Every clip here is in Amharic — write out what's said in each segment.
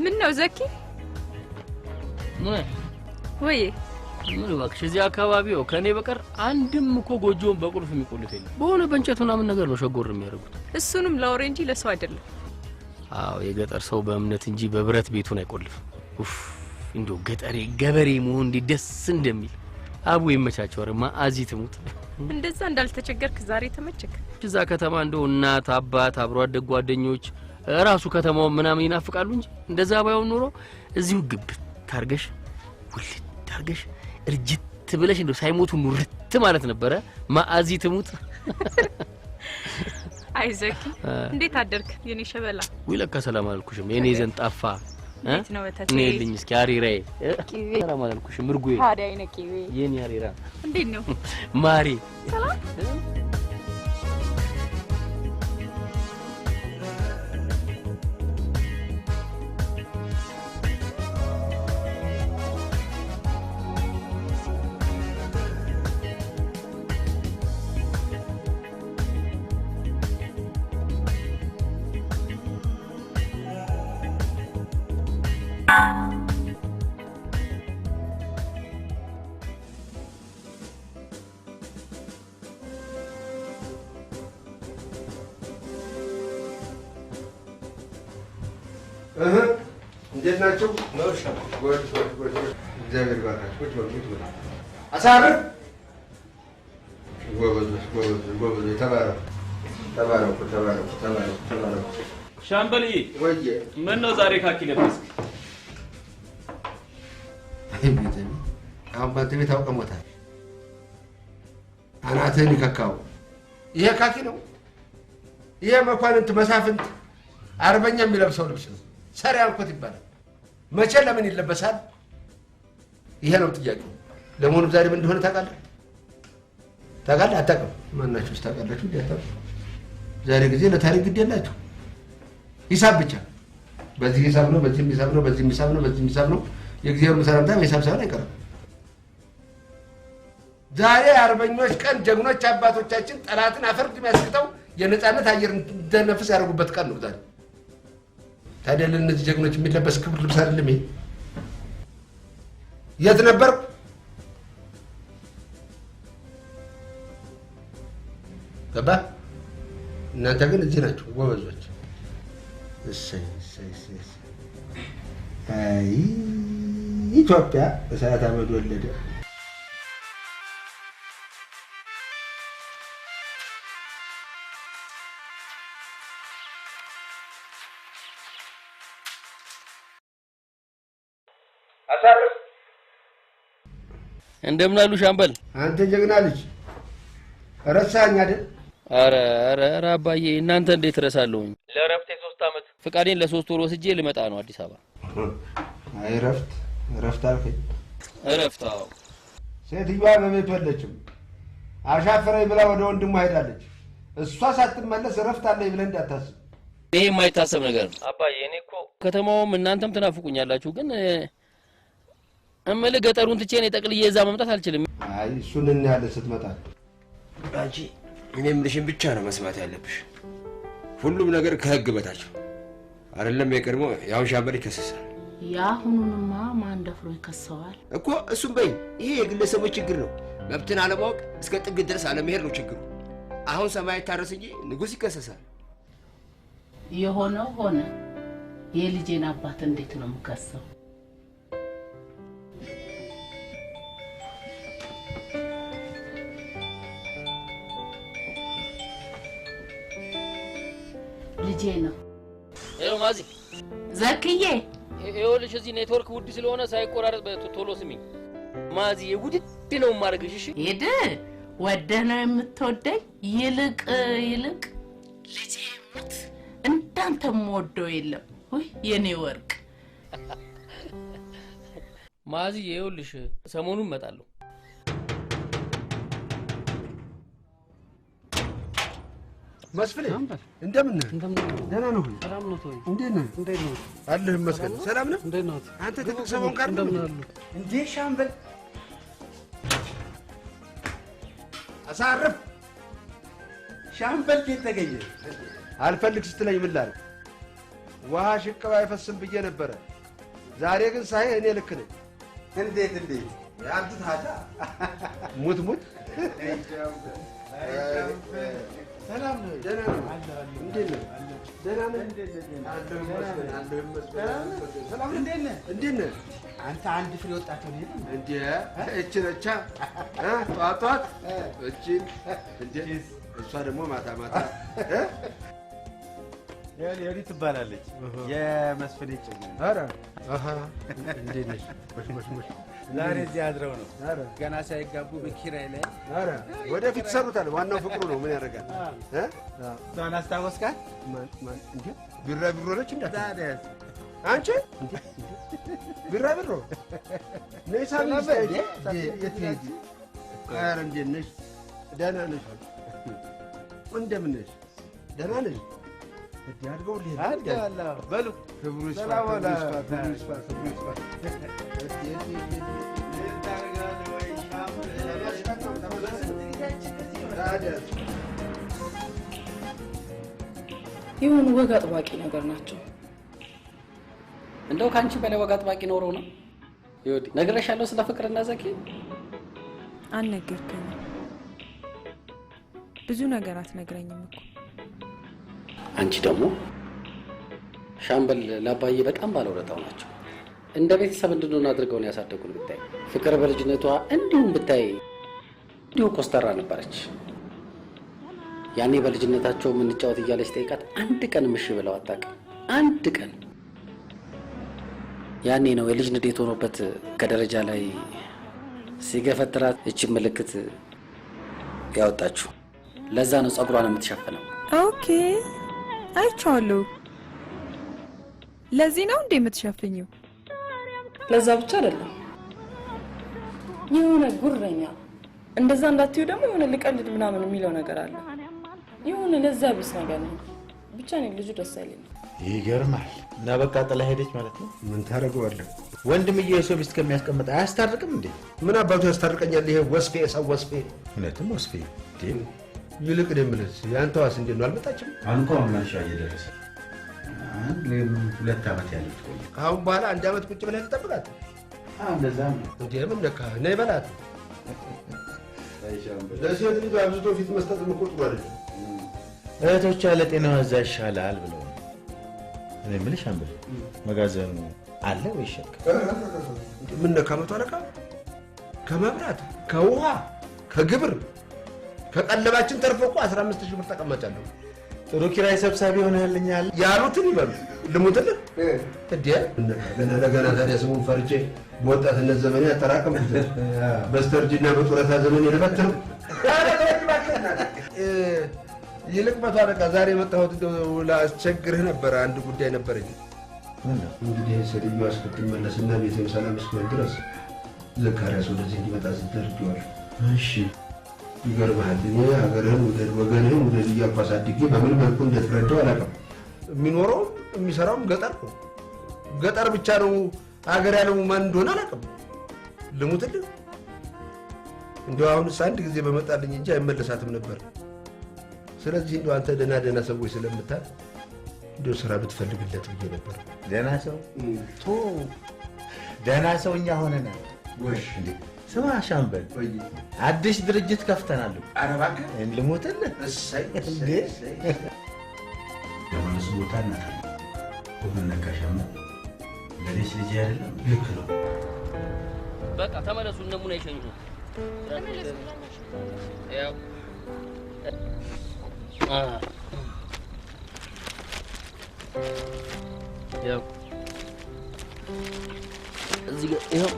ምን ነው ዘኪ ወይ ምን ዋክሽ እዚህ አካባቢው ከኔ በቀር አንድም እኮ ጎጆን በቁልፍ የሚቆልፍ የለም በሆነ በእንጨቱና ምን ነገር ነው ሸጎር የሚያደርጉት እሱንም ላውሬ እንጂ ለሰው አይደለም አዎ የገጠር ሰው በእምነት እንጂ በብረት ቤቱን አይቆልፍም ኡፍ እንደው ገጠሬ ገበሬ መሆን እንዲደስ እንደሚል አቡ ይመቻቸውማ አዚ ትሙት እንደዛ እንዳልተቸገርክ ዛሬ ተመቸክ እዛ ከተማ እንደው እናት አባት አብሮ አደግ ጓደኞች ራሱ ከተማው ምናምን ይናፍቃሉ እንጂ እንደዛ ባይው ኑሮ እዚሁ ግብ ታርገሽ ወልድ ታርገሽ እርጅት ብለሽ እንደው ሳይሞቱ ኑርት ማለት ነበረ ማአዚ ትሙት አይዘኪ እንዴት አደርክ የኔ ሸበላ ወይለካ ሰላም አልኩሽም የኔ ዘን ጣፋ እንዴት ነው ወተቴ ነይልኝ እስኪ አሪራይ ሰላም አልኩሽም ምርጉዬ ታዲያ አይነቂው የኔ አሪራ እንዴት ነው ማሪ ሰላም እንዴት ናችሁ? ማርሻ ወድ እግዚአብሔር ይባርካችሁ። ቁጭ በሉ አሳርፍ። ጎበዝ ተባረኩ። ሻምበል ወይዬ ምን ነው ዛሬ ካኪ ለበስክ? አሁን ባንተ ቤት አውቀሞታል። አናትህን ይከካው። ይሄ ካኪ ነው። ይሄ መኳንንት መሳፍንት አርበኛ የሚለብሰው ልብስ ነው። ሰሪ አልኮት ይባላል። መቼ ለምን ይለበሳል? ይሄ ነው ጥያቄው። ለሞኑ ዛሬ ምን እንደሆነ ታውቃለህ? አታውቅም? ማናችሁስ ታውቃላችሁ? አታውቅም? ዛሬ ጊዜ ለታሪክ ግድ የላችሁ። ሂሳብ ብቻ። በዚህ ሂሳብ ነው፣ በዚህ ሂሳብ ነው፣ በዚህ ሂሳብ ነው፣ በዚህ ሂሳብ ነው። የእግዚአብሔር ሰላምታ በሂሳብ ሳይሆን አይቀርም። ዛሬ አርበኞች ቀን ጀግኖች አባቶቻችን ጠላትን አፈርድ የሚያስክተው የነጻነት አየር እንደነፍስ ያደርጉበት ቀን ነው ዛሬ። ታዲያ ለእነዚህ ጀግኖች የሚለበስ ክብር ልብስ አይደለም ይሄ? የት ነበር? ገባ? እናንተ ግን እዚህ ናችሁ ጎበዞች። እሰይ። አይ ኢትዮጵያ እሳት አመድ ወለደ። አሳርፍ። እንደምን አሉ ሻምበል? አንተ ጀግና ልጅ ረሳኸኝ አይደል? ኧረ አባዬ እናንተ እንዴት ረሳለሁኝ? ለረፍቴ 3 አመት ፍቃዴን ለ3 ወር ወስጄ ልመጣ ነው አዲስ አበባ። አይ ረፍት አልከኝ። ረፍታው ሴትዮዋ በቤቱ የለችም። አሻፈረኝ ብላ ወደ ወንድሟ ሄዳለች። እሷ ሳትመለስ ረፍት አለኝ ብለህ እንዳታስብ። ይሄ የማይታሰብ ነገር ነው አባዬ። እኔ እኮ ከተማውም እናንተም ትናፍቁኛላችሁ፣ ግን እምልህ ገጠሩን ትቼ እኔ ጠቅልዬ እዛ መምጣት አልችልም። አይ እሱን እናያለን ስትመጣ። አንቺ እኔ የምልሽን ብቻ ነው መስማት ያለብሽ። ሁሉም ነገር ከህግ በታች አይደለም። የቀድሞ ያው ሻምበል ይከሰሳል። ያሁኑንማ ማን ደፍሮ ይከሰዋል እኮ? እሱም በይ ይሄ የግለሰቦች ችግር ነው። መብትን አለማወቅ እስከ ጥግ ድረስ አለመሄድ ነው ችግሩ። አሁን ሰማይ ታረስ እንጂ ንጉስ ይከሰሳል። የሆነው ሆነ። የልጄን አባት እንዴት ነው የምከሰው? ልጄ ነው። ይኸው ማዚ ዘክዬ፣ ይኸውልሽ እዚህ ኔትወርክ ውድ ስለሆነ ሳይቆራረጥ ቶሎ ስሚኝ። ማዚ ውድድ ነው የማደርግሽ። እሺ ሄድ ወደህ ነው የምትወደኝ? ይልቅ ልጄ ሙት እንዳንተ የምወደው የለም። ውይ የኔ ወርቅ ማዚ፣ ይኸውልሽ ሰሞኑን እመጣለሁ። መስፍኔ እንደምን ነህ? ደህና ነህ? ሰላም ነው ቶይ? እንዴት ነህ? አለህ መስገን ሰላም ነህ? እንዴት ነው? አንተ ትልቅ ሰሞን ጋር ነው እንዴ? ሻምበል አሳርፍ። ሻምበል ቤት ተገኘ። አልፈልግ ስትለኝ ምን ላድርግ? ውሃ ሽቅብ አይፈስም ብዬ ነበረ። ዛሬ ግን ሳይ እኔ ልክ ነኝ። እንዴት አንተ ታዳ ሙት ሰላም ነው? ደህና ነው። እንዴት ነህ? ደህና ነህ? ሰላም እንዴት ነህ? አንተ አንድ ፍሬ ወጣት ነው እንዴ? እቺ ነቻ ጧት እቺ እንዴ? እሷ ደግሞ ማታ የሪ ትባላለች። የመስፍን ጭኝ። ኧረ እንዴት ነሽ? ዛሬ እዚህ አድረው ነው ገና ሳይጋቡ በኪራይ ላይ። ኧረ ወደፊት ሰሩታል። ዋናው ፍቅሩ ነው። ምን ያደርጋል? እሷን አስታወስካት? እንዴ ቢራቢሮ ነች እንዴ? አንቺ ቢራቢሮ ነይ ሳልሽ የት ሄጂ? ኧረ እንዴት ነሽ? ደህና ነሽ? እንደምን ነሽ? ደህና ነሽ? በሉ ክብሩ ይስፋ። የሆኑ ወግ አጥባቂ ነገር ናቸው። እንደው ካንቺ በላይ ወግ አጥባቂ ኖረው ነው? ይወዲ ነግሬሻለሁ ስለ ፍቅርና ዘኪ። አልነገርከኝም። ብዙ ነገር አትነግረኝም እኮ። አንቺ ደግሞ ሻምበል ለአባዬ በጣም ባለውለታው ናቸው። እንደ ቤተሰብ እንድንሆን አድርገው ነው ያሳደጉን። ብታይ ፍቅር በልጅነቷ እንዲሁም ብታይ እንዲሁ ኮስተራ ነበረች። ያኔ በልጅነታቸው የምንጫወት እያለች ጠይቃት አንድ ቀን ምሽ ብለው አታውቅም። አንድ ቀን። ያኔ ነው የልጅ ንዴት ሆኖበት ከደረጃ ላይ ሲገፈትራት እቺ ምልክት ያወጣችሁ። ለዛ ነው ጸጉሯን የምትሸፍነው። ኦኬ አይቻለሁ። ለዚህ ነው እንዴ የምትሸፍኝው? ለዛ ብቻ አይደለም። የሆነ ጉረኛ እንደዛ እንዳትዩ ደግሞ የሆነ ልቀልድ ምናምን የሚለው ነገር አለ። የሆነ ለዛ ቢስ ነገር ነው። ብቻ ነው ልጁ ደስ አይለኝም። ይገርማል። እና በቃ ጥላ ሄደች ማለት ነው። ምን ታደርገዋለህ? ወንድምዬ የሰው ሚስት ከሚያስቀምጥ አያስታርቅም እንዴ? ምን አባቱ ያስታርቀኛል? ይሄ ወስፌ ሰው ወስፌ። እውነትም ወስፌ። ይልቅ ደምለስ ያንተዋስ እንዴት ነው? አልመጣችም? አንኳን ማንሻ እየደረሰ አንድ ወይም 2 ዓመት ያለች ቆይ። አሁን በኋላ 1 ዓመት ቁጭ ብለህ ትጠብቃት? እንደዛም ነው እንዴ? ምን ነካ? ነይ በላት። ለሴት ልጅ አብዝቶ ፊት መስጠት ምቆጥ ማለት ነው። እህቶቿ ለጤናዋ እዛ ይሻላል ብለው ነው። እኔ የምልሽ አንበል መጋዘኑ አለ ወይ ሸክ? ምን ነካ? መቶ አለቃ ከመብራት ከውሃ ከግብር ከቀለባችን ተርፎ እኮ 15000 ብር ተቀማጫለሁ። ጥሩ ኪራይ ሰብሳቢ ሆነህልኛል ያሉትን ይበሉ። ልሙትልህ እንዴ? ለገና ታዲያ ስሙን ፈርቼ በወጣትነት ዘመኔ አጠራቀምኩት። በስተርጅና በጡረታ ዘመኔ ልበትነው። ይልቅ መቶ አለቃ ዛሬ የመጣሁት እንደው ላስቸግርህ ነበረ። አንድ ጉዳይ ነበረኝ። እንግዲህ ሴትዮዋ እስክትመለስና ቤቴም ሰላም እስኪሆን ድረስ ዘካርያስ ወደዚህ እንዲመጣ ስትደርጊዋለሁ። እሺ ይገርምሃል፣ እኔ ሀገርህን ውደድ ወገንህን ውደድ እያልኩ አሳድጌ በምን መልኩ እንደተረዳው አላውቅም። የሚኖረውም የሚሰራውም ገጠር ነው። ገጠር ብቻ ነው። ሀገር ያለው ማን እንደሆነ አላውቅም። ልሙትልህ እንደው አሁንስ አንድ ጊዜ በመጣልኝ እንጂ አይመለሳትም ነበር። ስለዚህ እንደው አንተ ደህና ሰዎች ስለምታል እንደው ስራ ብትፈልግለት ብዬ ነበር። ደህና ሰው ቶ ደህና ሰው እኛ ሆነናል። ወሽ እንዴ ስማ ሻምበል፣ አዲስ ድርጅት ከፍተናል። ኧረ እባክህ ልሙትልህ። እሰይ እንዴ ለማንስ ቦታ እናታ ሁሉን ነካሻማ ለሌስ ልጅ አይደለም። ልክ ነው። በቃ ተመለሱ። እነሙና ይሸኙ ነው ያው ያው እዚህ ጋር ይኸው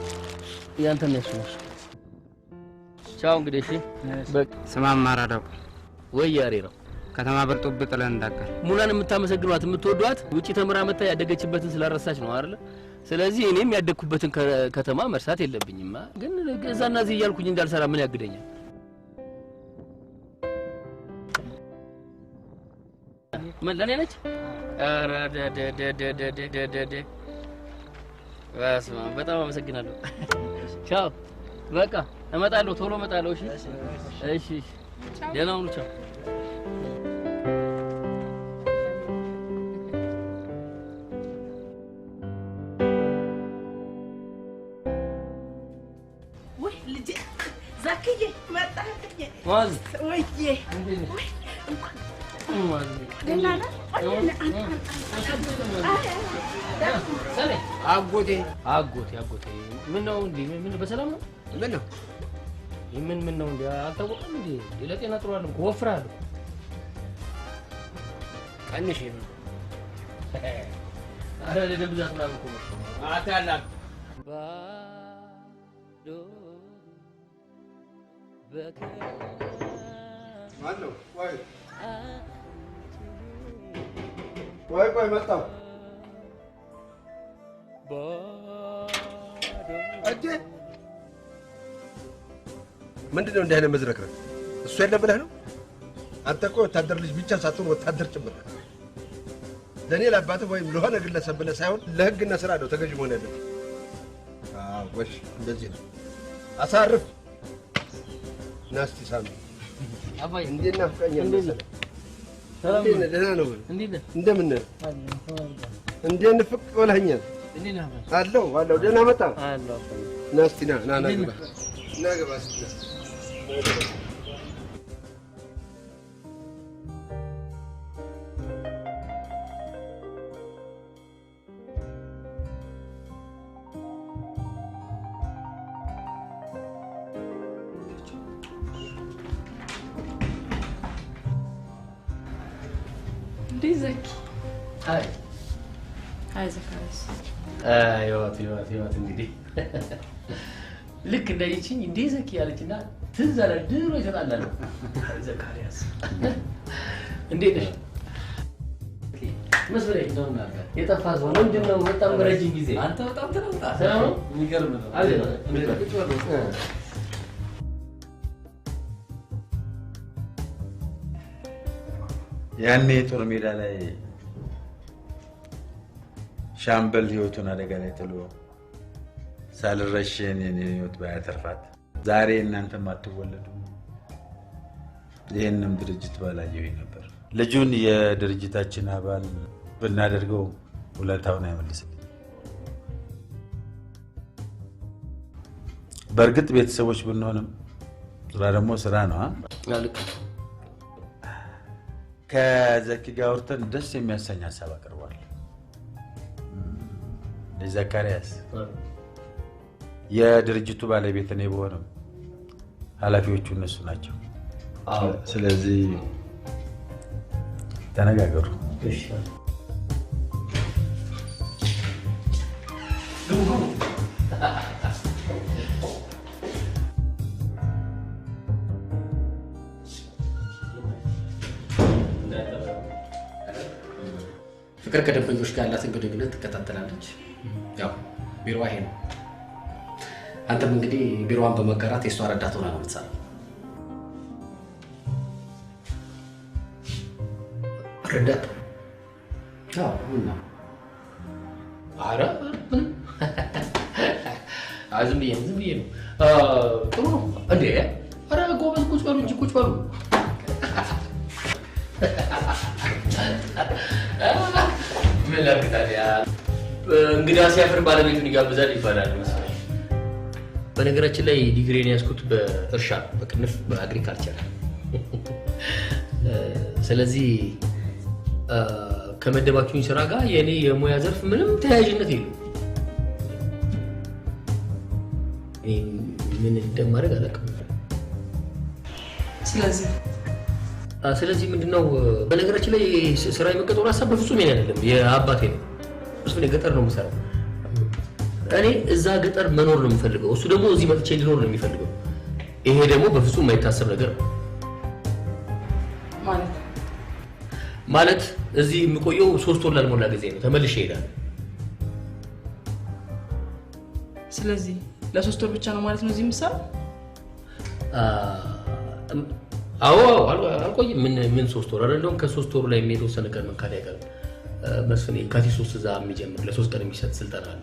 ያንተ ነው እሱ። ቻው እንግዲህ። እሺ በቃ ስማማ አራዳው ወይ ያሬ ነው ከተማ በርጦብ ጥለን እንዳቀር ሙላን የምታመሰግኗት የምትወዷት ውጪ ተምራ መታ ያደገችበትን ስላረሳች ነው አይደል? ስለዚህ እኔም ያደግኩበትን ከተማ መርሳት የለብኝማ። ግን እዛና እዚህ እያልኩኝ እንዳልሰራ ምን ያግደኛል? ምን ለኔ ነች? ኧረ ደ በጣም አመሰግናለሁ። ቻው በቃ እመጣለሁ፣ ቶሎ እመጣለሁ። እሺ ደህና ሁኑ። ቻው። ዘክዬ መጣህልኝ። ማዝ ወይዬ ማዝ ደህና ነህ? አጎቴ አጎቴ ምን ነው እንዴ? ምን በሰላም ነው? ምን ነው ምን ነው እንዴ? አልታወቀም እንዴ? ለጤና ጥሩ አይደለም። ወፍራለሁ። ቀንሽ ነው አረ ለደም ብዛት ምናምን እኮ ነው። አታላ ማነው? ቆይ መጣሁ። እንዴ ምንድን ነው እንዲህ አይነት መዝረክረክ? እሱ የለም ብለህ ነው? አንተ እኮ ወታደር ልጅ ብቻ ሳትሆን ወታደር ጭምር ነህ። ለእኔ ለአባትህ ወይም ለሆነ ግለሰብ ብለህ ሳይሆን ለሕግና ስራ ነው ተገዥ መሆን ያለብህ። ጎሽ እንደዚህ ነው። አሳርፍ። ና እስኪ ሳሚ። አባይ እንዴት ናፍቀኸኛል መሰለህ። ሰላም ነህ? ደህና ነው? እንዴት ነህ? እንደምን ነህ? እንዴት ንፍቅ ብለኸኛል? እንዴት ነህ? አለሁ። ደህና መጣ። አለሁ። ና እስኪ ና ግባ። ና ግባ እስኪ ና። ዘኪ አይ ዘካሪያስ ህይወት እንግዲህ ልክ እንደይችኝ እንዴ ዘኪ ያለችና ትዝ አለ ድሮ ይተጣላል። ዘካሪያስ እንዴት ነሽ? መስበሬ ነው ማለት የጠፋ ሰው ምንድን ነው? በጣም ረጅም ጊዜ አንተ በጣም ተናውጣ ሰላም ነው። የሚገርም ነው አይደል? ያኔ ጦር ሜዳ ላይ ሻምበል ህይወቱን አደጋ ላይ ጥሎ ሳልረሽን የኔን ህይወት ባያተርፋት ዛሬ እናንተም አትወለዱ። ይህንም ድርጅት ባላየሁኝ ነበር። ልጁን የድርጅታችን አባል ብናደርገው ውለታውን አይመልስልኝ። በእርግጥ ቤተሰቦች ብንሆንም ስራ ደግሞ ስራ ነው። ልክ ከዘኪ ጋር አውርተን ደስ የሚያሰኝ ሀሳብ አቅርቧል። ዘካሪያስ የድርጅቱ ባለቤት እኔ ብሆንም ኃላፊዎቹ እነሱ ናቸው። ስለዚህ ተነጋገሩ። ፍቅር ከደንበኞች ጋር ያላትን ግንኙነት ትከታተላለች። ያው ቢሮዋ ይሄ ነው። አንተም እንግዲህ ቢሮዋን በመጋራት የእሷ ረዳት ሆና ነው የምትሰራው። ረዳት? አዎ። እና ኧረ ዝም ብዬ ነው። ጥሩ ነው እንዴ? ኧረ ጎበዝ፣ ቁጭ በሉ እንጂ ቁጭ በሉ። ምን ላድርግ ታዲያ? እንግዳ ሲያፍር ባለቤቱን ይጋብዛል ይባላል መሰለኝ። በነገራችን ላይ ዲግሪን ያዝኩት በእርሻ በቅንፍ በአግሪካልቸር። ስለዚህ ከመደባችሁኝ ስራ ጋር የኔ የሙያ ዘርፍ ምንም ተያያዥነት የለውም። ምን እንደማደርግ አላውቅም። ስለዚህ ምንድነው? በነገራችን ላይ ስራ የመቀጠሩ ሀሳብ በፍጹም የኔ አይደለም፣ የአባቴ ነው። እሱ ገጠር ነው የምሰራው። እኔ እዛ ገጠር መኖር ነው የምፈልገው፣ እሱ ደግሞ እዚህ መጥቼ ሊኖር ነው የሚፈልገው። ይሄ ደግሞ በፍጹም የማይታሰብ ነገር ነው። ማለት እዚህ የምቆየው 3 ወር ላልሞላ ጊዜ ነው፣ ተመልሼ እሄዳለሁ። ስለዚህ ለ3 ወር ብቻ ነው ማለት ነው እዚህ የምትሰራው? አዎ አልቆይም። ምን 3 ወር አይደለም፣ ከ3 ወሩ ላይ የተወሰነ ቀን መካድ አይቀርም። መስፍን የካቲት 3 እዛ የሚጀምር ለ3 ቀን የሚሰጥ ስልጠና አለ።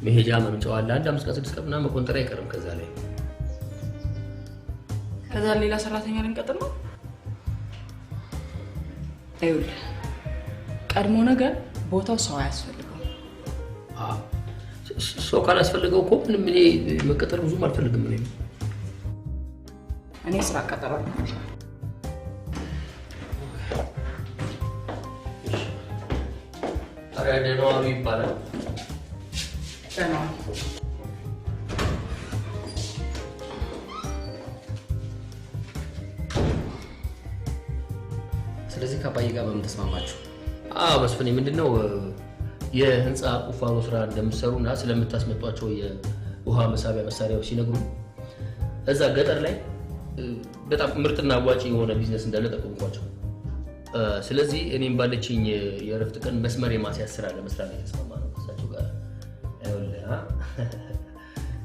መሄጃ መምጫው አለ። 1 5 ቀን 6 ቀን ምናምን መቆንጠር አይቀርም። ከዛ ሌላ ሰራተኛ ልንቀጥር ነው። አይውል ቀድሞ ነገር ቦታው ሰው አያስፈልገው። ሰው ካላስፈልገው እኮ ምንም እኔ መቀጠር ብዙም አልፈልግም። እኔ እኔ ስራ ቀጠሮ ደህና ዋሉ ይባላል። ደህና ስለዚህ ከአባዬ ጋር በምን ተስማማችሁ? መስፍኔ ምንድነው የህንፃ ቁፋሮ ስራ እንደምትሰሩና ስለምታስመጧቸው የውሃ መሳቢያ መሳሪያዎች ሲነግሩ እዛ ገጠር ላይ በጣም ምርጥና አዋጪ የሆነ ቢዝነስ እንዳለ ጠቆምኳቸው። ስለዚህ እኔም ባለችኝ የእረፍት ቀን መስመር የማስያዝ ስራ ለመስራት የተስማማነው ከእሳቸው ጋር።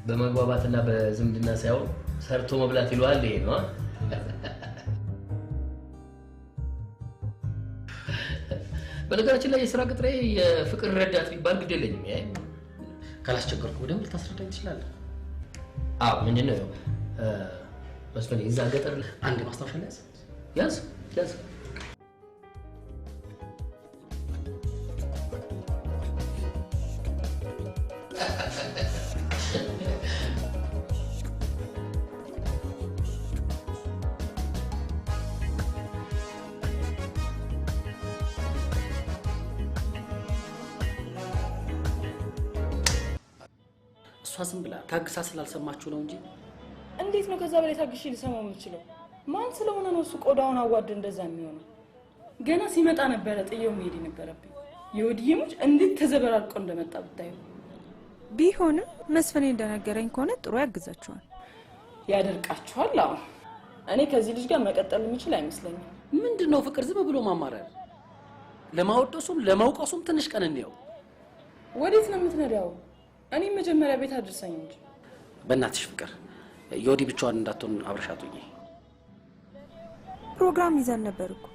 በመግባባትና በዝምድና ሳይሆን ሰርቶ መብላት ይለዋል። ይሄ ነው። በነገራችን ላይ የስራ ቅጥሬ የፍቅር ረዳት ቢባል ግድ የለኝም። ካላስቸገርኩ ወደም ልታስረዳኝ ትችላለህ? ምንድን ነው መስፍኔ እዛ ገጠር አንድ ማስታወሻ ያዝ። እሷ ዝም ብላ ታግሳ ስላልሰማችሁ ነው እንጂ እንዴት ነው ከዛ በላይ ታግሼ ልሰማው የምችለው? ማን ስለሆነ ነው እሱ ቆዳውን አዋርድ እንደዛ የሚሆነው? ገና ሲመጣ ነበረ ጥየው መሄድ ነበረብኝ። የወዲየሞች እንዴት ተዘበራርቆ እንደመጣ ብታዩ። ቢሆንም መስፍኔ እንደነገረኝ ከሆነ ጥሩ ያግዛችኋል። ያደርቃችኋል። አዎ እኔ ከዚህ ልጅ ጋር መቀጠል የምችል አይመስለኝም። ምንድነው ፍቅር ዝም ብሎ ማማረር? ለማወደሱም ለማውቀሱም ትንሽ ቀን እንየው። ወዴት ነው የምትነዳው? እኔ መጀመሪያ ቤት አድርሰኝ እንጂ። በእናትሽ ፍቅር የወዲ ብቻዋን እንዳትሆን አብረሻቱኝ። ፕሮግራም ይዘን ነበር እኮ።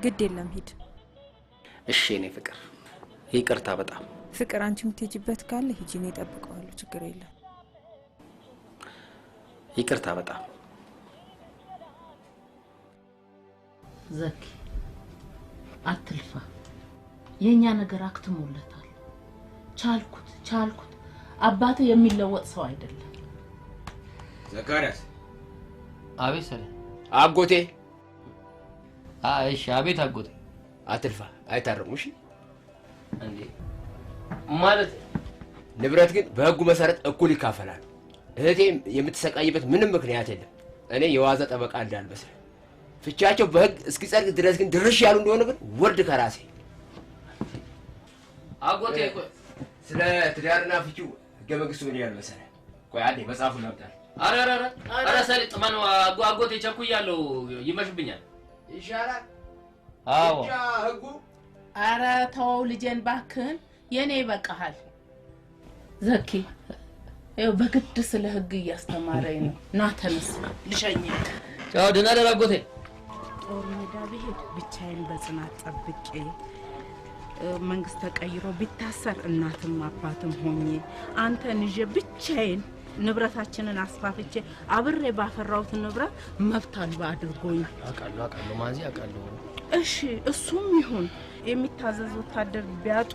ግድ የለም ሂድ። እሺ እኔ ፍቅር ይቅርታ በጣም ፍቅር አንቺ የምትሄጂበት ካለ ሂጂ፣ እኔ እጠብቀዋለሁ። ችግር የለም። ይቅርታ በጣም ዘኪ አትልፋ። የኛ ነገር አክትሞለታል። ቻልኩት። አባቱ የሚለወጥ ሰው አይደለም። ዘካርያስ። አቤት ሰለ አጎቴ። እሺ አቤት አጎቴ። አትልፋ፣ አይታረሙ። እሺ እንዴ ማለት ንብረት ግን በህጉ መሰረት እኩል ይካፈላል። እህቴ የምትሰቃይበት ምንም ምክንያት የለም። እኔ የዋዛ ጠበቃ እንዳልመስል ፍቻቸው በህግ እስኪጸድቅ ድረስ ግን ድርሽ ያሉ እንደሆነ ግን ወርድ ከራሴ አጎቴ። ቆይ ስለ ትዳርና ፍቺው ህገ መንግስቱ ምን ይላል መሰለህ? ቆይ አንዴ መጽሐፉን ላምጣልህ። ኧረ ሰሊጥ ማነው አጎቴ፣ ቸኩያለሁ፣ ይመሽብኛል። ይሻላል። አዎ ህጉ። ኧረ ተወው ልጄን እባክህን፣ የኔ ይበቃሃል። ዘኪ ይኸው በግድ ስለ ህግ እያስተማረኝ ነው። ና ተነስ ልሸኝህ። ቻው፣ ደህና ደር አጎቴ። ጦር ሜዳ ብሄድ ብቻዬን በጽናት ጠብቄ መንግስት ተቀይሮ ቢታሰር እናትም አባትም ሆኜ አንተን ይዤ ብቻዬን ንብረታችንን አስፋፍቼ አብሬ ባፈራሁት ንብረት መብት አልባ አድርጎኝ። አውቃለሁ ማዚ አውቃለሁ። እሺ እሱም ይሁን። የሚታዘዝ ወታደር ቢያጡ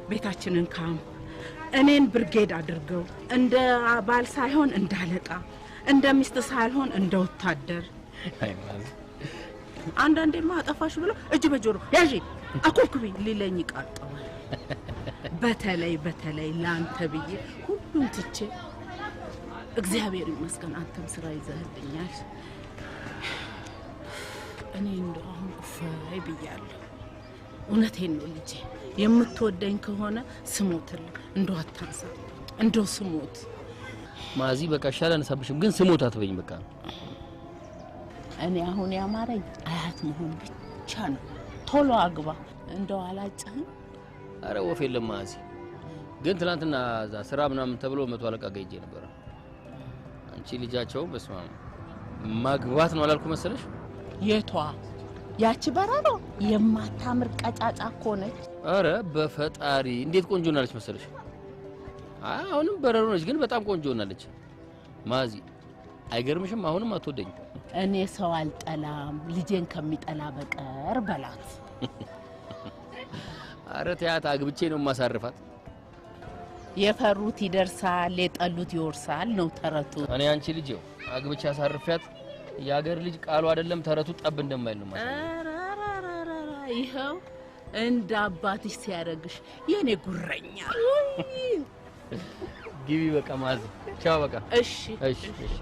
ቤታችንን ካም እኔን ብርጌድ አድርገው እንደ ባል ሳይሆን እንዳለቃ፣ እንደ ሚስት ሳይሆን እንደ ወታደር። አንዳንዴማ አጠፋሽ ብሎ እጅ በጆሮ ያዢ አኩኩቢ ሊለኝ ቃጣዋል። በተለይ ላንተ ብዬ ሁሉን ትቼ እግዚአብሔር ይመስገን አንተም ስራ ይዘህልኛል። እኔ እንደው አሁን እፎይ ብያለሁ። እውነቴን ነው ልጄ፣ የምትወደኝ ከሆነ ስሞትልህ፣ እንደው አታንሳ፣ እንደው ስሞት። ማዚ በቃ እሺ አላነሳብሽም፣ ግን ስሞት አትበይኝ በቃ። እኔ አሁን ያማረኝ አያት መሆን ብቻ ነው። ቶሎ አግባ። እንደው አላጭህም? አረ ወፍ የለም ማዚ። ግን ትናንትና እዛ ስራ ምናምን ተብሎ 100 አለቃ ጋር ሄጄ ነበር። አንቺ ልጃቸው በስመ አብ ማግባት ነው አላልኩ መሰለሽ? የቷ ያቺ በረሮ የማታምር ቀጫጫ እኮ ነች። አረ በፈጣሪ እንዴት ቆንጆ ናለች መሰለሽ? አሁንም በረሮ ነች፣ ግን በጣም ቆንጆ ናለች ማዚ። አይገርምሽም? አሁንም አትወደኝ። እኔ ሰው አልጠላም ልጄን ከሚጠላ በቀር በላት። አረ ተያት፣ አግብቼ ነው ማሳርፋት። የፈሩት ይደርሳል፣ የጠሉት ይወርሳል ነው ተረቱ። እኔ አንቺ ልጅ አግብቻ አሳርፊያት የአገር ልጅ ቃሉ አይደለም ተረቱ ጠብ እንደማይል ነው ማለት። ይኸው እንደ አባትሽ ሲያደርግሽ የኔ ጉረኛ። ግቢ በቃ ማዝ ቻው በቃ። እሺ እሺ እሺ።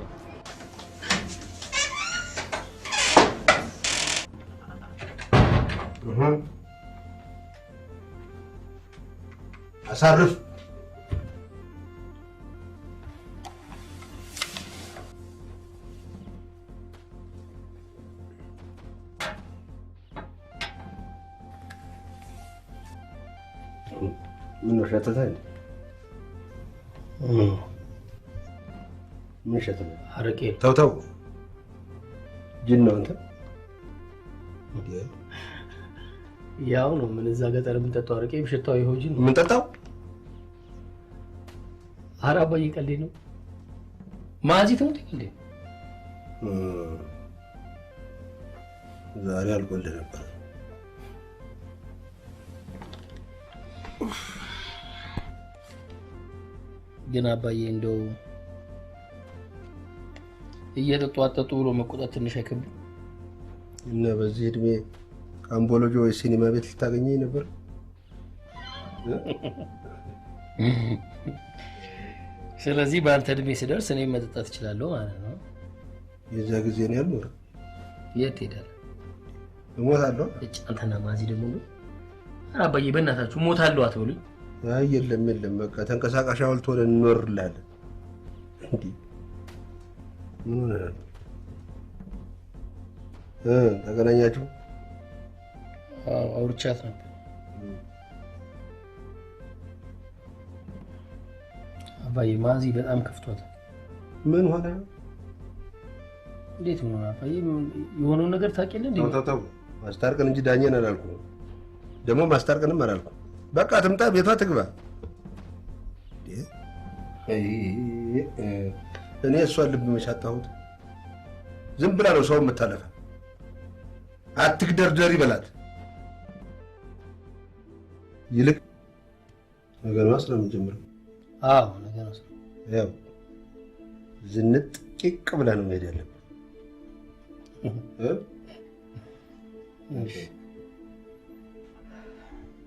አሳርፍ። ምን ነው ሸተተኝ? ምን ሸተተኝ? አረቄ። ተው ተው፣ ጅን ነው አንተ። ያው ነው ምን እዛ ገጠር የምንጠጣው አረቄ ሽታው ይኸው ጅን ነው የምንጠጣው። ኧረ አባዬ ቀልዴ ነው። ማዚ ትሙት እንዴ? ዛሬ አልቆልህ ነበር። ግን አባዬ እንደው እየጠጡ አጠጡ ብሎ መቆጣት ትንሽ አይከብድም? እና በዚህ እድሜ ካምቦሎጆ ወይ ሲኒማ ቤት ልታገኘኝ ነበር። ስለዚህ በአንተ እድሜ ስደርስ እኔ መጠጣት እችላለሁ ማለት ነው። የዛ ጊዜ ነው ያልኖረው። የት ሄዳለህ? እሞታለሁ። እጭ አንተና ማዚ ደግሞ ነው። ኧረ አባዬ በእናታችሁ እሞታለሁ አትበሉኝ። አይ የለም የለም፣ በቃ ተንቀሳቃሽ ሐውልት ሆነን እንኖርላለን። እንዴ ምን ሆነ? ተገናኛችሁ? አውርቻት ነበር። አባዬ ማዚ በጣም ከፍቷታል። ምን ሆነ? እንዴት ሆነ? አባዬ የሆነውን ነገር ታውቂያለህ እንዴ? ተው ማስታርቀን እንጂ ዳኘን አላልኩም። ደግሞ ማስታርቀንም አላልኩም። በቃ ትምጣ፣ ቤቷ ትግባ። እኔ እሷን ልብ መሻጣሁት። ዝም ብላ ነው ሰው የምታለፈ። አትግደርደሪ በላት። ይልቅ ነገር ነው ስለምንጀምረው። አዎ ነገር ነው። ያው ዝንጥ ቂቅ ብላ ነው መሄድ ያለብን።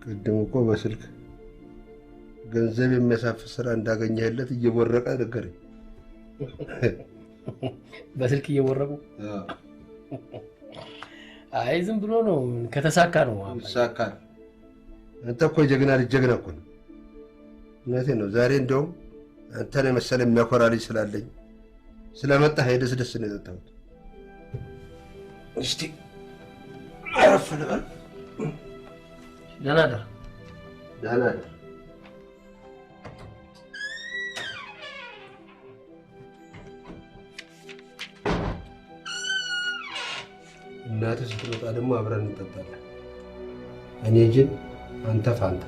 ቅድም እኮ በስልክ ገንዘብ የሚያሳፍር ስራ እንዳገኘህለት እየቦረቀ ነገረኝ። በስልክ እየቦረቁ? አይ ዝም ብሎ ነው። ከተሳካ ነው ይሳካል። አንተ እኮ የጀግና ልጅ ጀግና እኮ ነው። እውነቴን ነው። ዛሬ እንደውም አንተን የመሰለ የሚያኮራ ልጅ ስላለኝ ስለመጣህ ደስ ደስ ነው የጠጣሁት። እስቲ አረፍ ልበል። ደህና ደር። ደህና ደር። እናትህ ስትመጣ ደግሞ አብረን እንጠጣለን። እኔ ጅን፣ አንተ ፋንታ።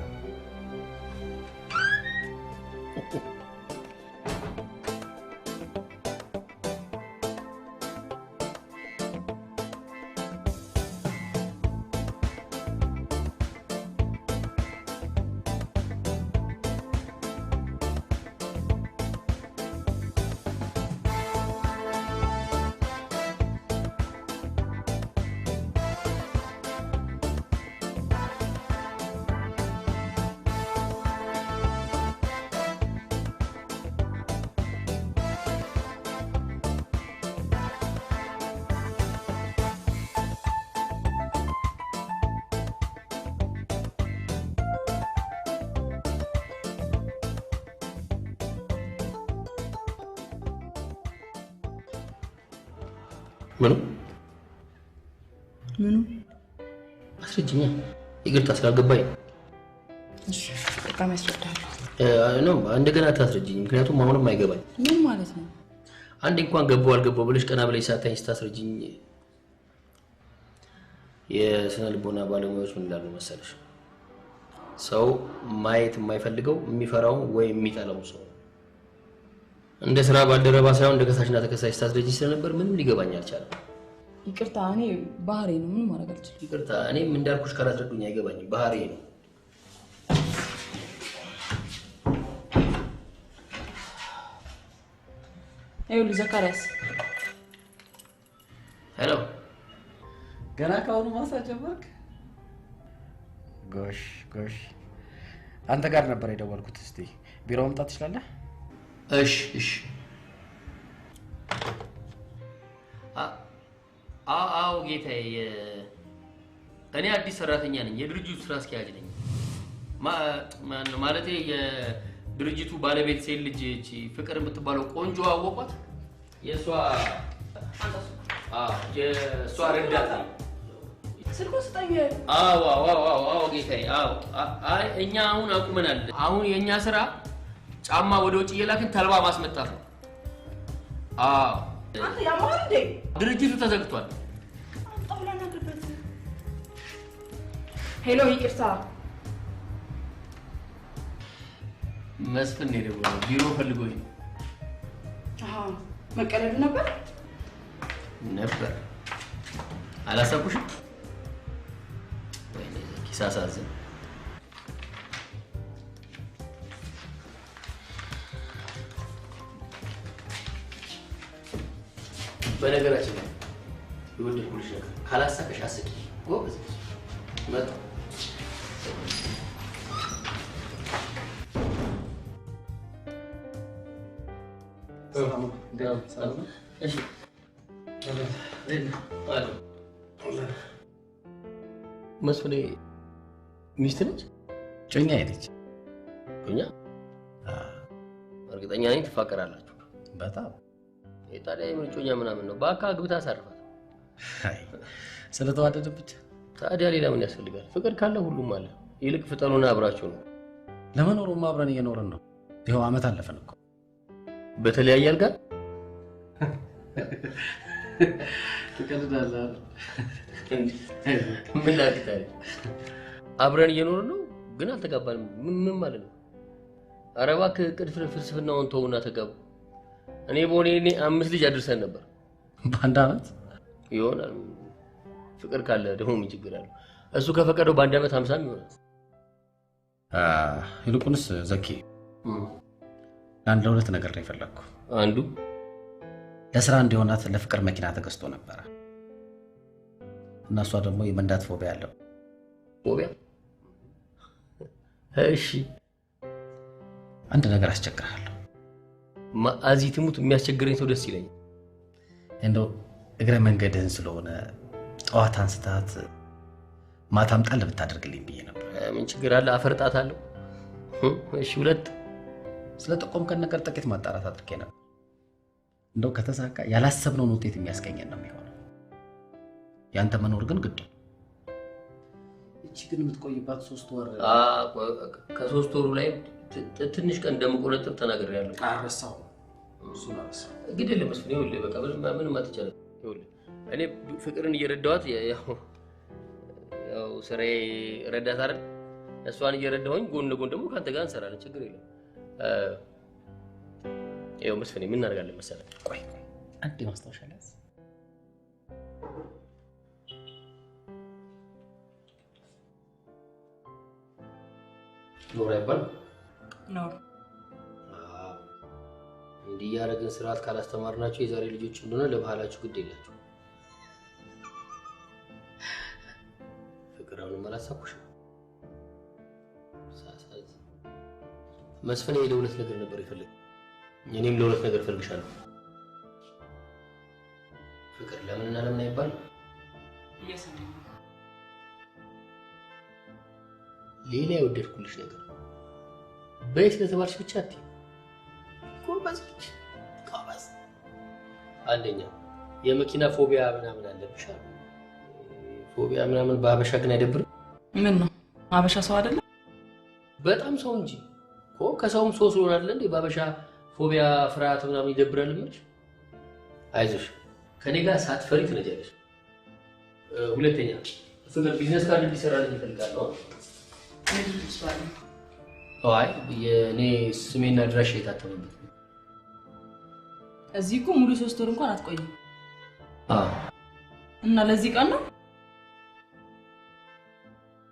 ምኑ ምኑ? አስረጅኛ። ይቅርታ ስላልገባኝ። እሺ በጣም ያስረዳል ነው። እንደገና ታስረጅኝ፣ ምክንያቱም አሁንም አይገባኝ። ምን ማለት ነው? አንድ እንኳን ገባው አልገባው ብለሽ ቀና ብለሽ ሳታኝ ስታስረጅኝ የስነ ልቦና ባለሙያዎች ምን ይላሉ መሰለሽ? ሰው ማየት የማይፈልገው የሚፈራው ወይ የሚጠላው ሰው እንደ ስራ ባልደረባ ሳይሆን እንደ ከሳሽና ተከሳሽ ስታስረጅኝ ስለነበር ምንም ሊገባኝ አልቻለም። ይቅርታ፣ እኔ ባህሪ ነው፣ ምንም ማድረግ አልችልም። ይቅርታ፣ እኔም እንዳልኩሽ ካላስረዱኝ አይገባኝም። ባህሪ ነው። ይኸውልህ ዘካሪያስ። ሄሎ። ገና ካሁኑ ማሳጅ ጀመርክ? ጎሽ ጎሽ። አንተ ጋር ነበር የደወልኩት። እስቲ ቢሮ መምጣት ትችላለህ? እሺ እሺ። አዎ ጌታዬ፣ እኔ አዲስ ሰራተኛ ነኝ። የድርጅቱ ስራ አስኪያጅ ነኝ። ማለቴ የድርጅቱ ባለቤት ሴት ልጅ እቺ ፍቅር የምትባለው ቆንጆ አወቋት? የእሷ ረዳት ነው። ስልኩን ስጠኝ። አዎ ጌታዬ። አይ እኛ አሁን አቁመናል። አሁን የእኛ ስራ ጫማ ወደ ውጭ እየላክን ተልባ ማስመጣት ነው። አንተ ያማል እንዴ? ድርጅቱ ተዘግቷል። ሄሎ፣ ይቅርታ መስፍን ነው ቢሮ ፈልጎኝ ነው። መቀለድ ነበር አላሰብኩሽም? ወይኔ ኪስ አሳዝን። በነገራችን ላይ የወደድኩልሽ ነገር ካላሳቀሽ አስቂ። ጎበዝ መጣ። መስፍኔ ሚስት ነች? ጮኛ ነች። ጮኛ? እርግጠኛ ነኝ ትፋቀራላችሁ? በጣም። ታዲያ የምን ጮኛ ምናምን ነው? በአካ ግብታ አሳርፋት። ስለተዋደደ ብቻ። ታዲያ ሌላ ምን ያስፈልጋል? ፍቅር ካለ ሁሉም አለ። ይልቅ ፍጠኑና አብራችሁ ነው። ለመኖሩማ አብረን እየኖርን ነው። ይኸው አመት አለፈን እኮ። በተለያየ አልጋ ትቀልዳለህ? ምን ላድርግ ታዲያ? አብረን እየኖርን ነው ግን አልተጋባንም። ምን ማለት ነው? ኧረ እባክህ ቅድ ፍልስፍናውን ተውና ተጋቡ። እኔ በሆነ 5 ልጅ አድርሰን ነበር በአንድ አመት ይሆናል። ፍቅር ካለ ደግሞ ምን ችግር አለው? እሱ ከፈቀደው በአንድ አመት 50 ይሆናል። ይልቁንስ ዘኪ አንድ ለሁለት ነገር ነው የፈለግኩ። አንዱ ለስራ እንዲሆናት ለፍቅር መኪና ተገዝቶ ነበረ እና እሷ ደግሞ የመንዳት ፎቢያ አለው። ፎቢያ? እሺ አንድ ነገር አስቸግርሃለሁ። ማአዚ ትሙት የሚያስቸግረኝ ሰው ደስ ይለኛል። እንደው እግረ መንገድህን ስለሆነ ጠዋት አንስታት ማታም ጣል ብታደርግልኝ ብዬ ነበር። ምን ችግር አለ? አፈርጣታለሁ። እሺ ሁለት ስለ ጠቆምከን ነገር ጥቂት ማጣራት አድርጌ ነበር። እንደው ከተሳካ ያላሰብነውን ውጤት የሚያስገኘን ነው የሚሆነው። ያንተ መኖር ግን ግድ ነው። እቺ ግን የምትቆይባት 3 ወር ከ3 ወሩ ላይ ትንሽ ቀን እንደምቆነጥር ተናግሬያለሁ። አረሳው እሱ ነው። ግድ የለም መስፍን፣ ይኸውልህ በቃ ምንም አትቻለም። ይኸውልህ እኔ ፍቅርን እየረዳኋት ያው ስራዬ ረዳት አይደል? እሷን እየረዳሁኝ ጎን ለጎን ደግሞ ካንተ ጋር እንሰራለን። ችግር የለም። ይኸው መስፍን ምን እናደርጋለን መሰለህ? ቆይ አንድ ማስታወሻ ላስ ኖር አይባልም? ኖር እንዲህ ያደረግን ስርዓት ካላስተማርናቸው የዛሬ ልጆች እንደሆነ ለባህላችሁ ግድ የላቸው። ፍቅራውን ማላሳኩሽ መስፍን ለሁለት ነገር ነበር ይፈልግ። እኔም ለሁለት ነገር ፈልግሻለሁ። ፍቅር ለምንና ለምን አይባል? እየሰማኝ ነው። ሌላ የወደድኩልሽ ነገር በይ ስለተባልሽ ብቻ አትይ። ጎበዝ ጎበዝ። አንደኛ የመኪና ፎቢያ ምናምን አለብሽ። ፎቢያ ምናምን በአበሻ ግን አይደብርም? ምን ነው አበሻ ሰው አይደለም? በጣም ሰው እንጂ እኮ ከሰውም ሰው ስለሆነ አይደል እንዴ በአበሻ ፎቢያ ፍርሃት ምናምን ይደብራል ማለት። አይዞሽ ከኔ ጋር ሳትፈሪ ትነጃለሽ። ሁለተኛ ፍቅር ቢዝነስ ካርድ እንዲሰራልኝ እፈልጋለሁ። አይ የኔ ስሜና ድራሽ የታተመበት እዚህ እኮ ሙሉ 3 ወር እንኳን አትቆይም። እና ለዚህ ቀን ነው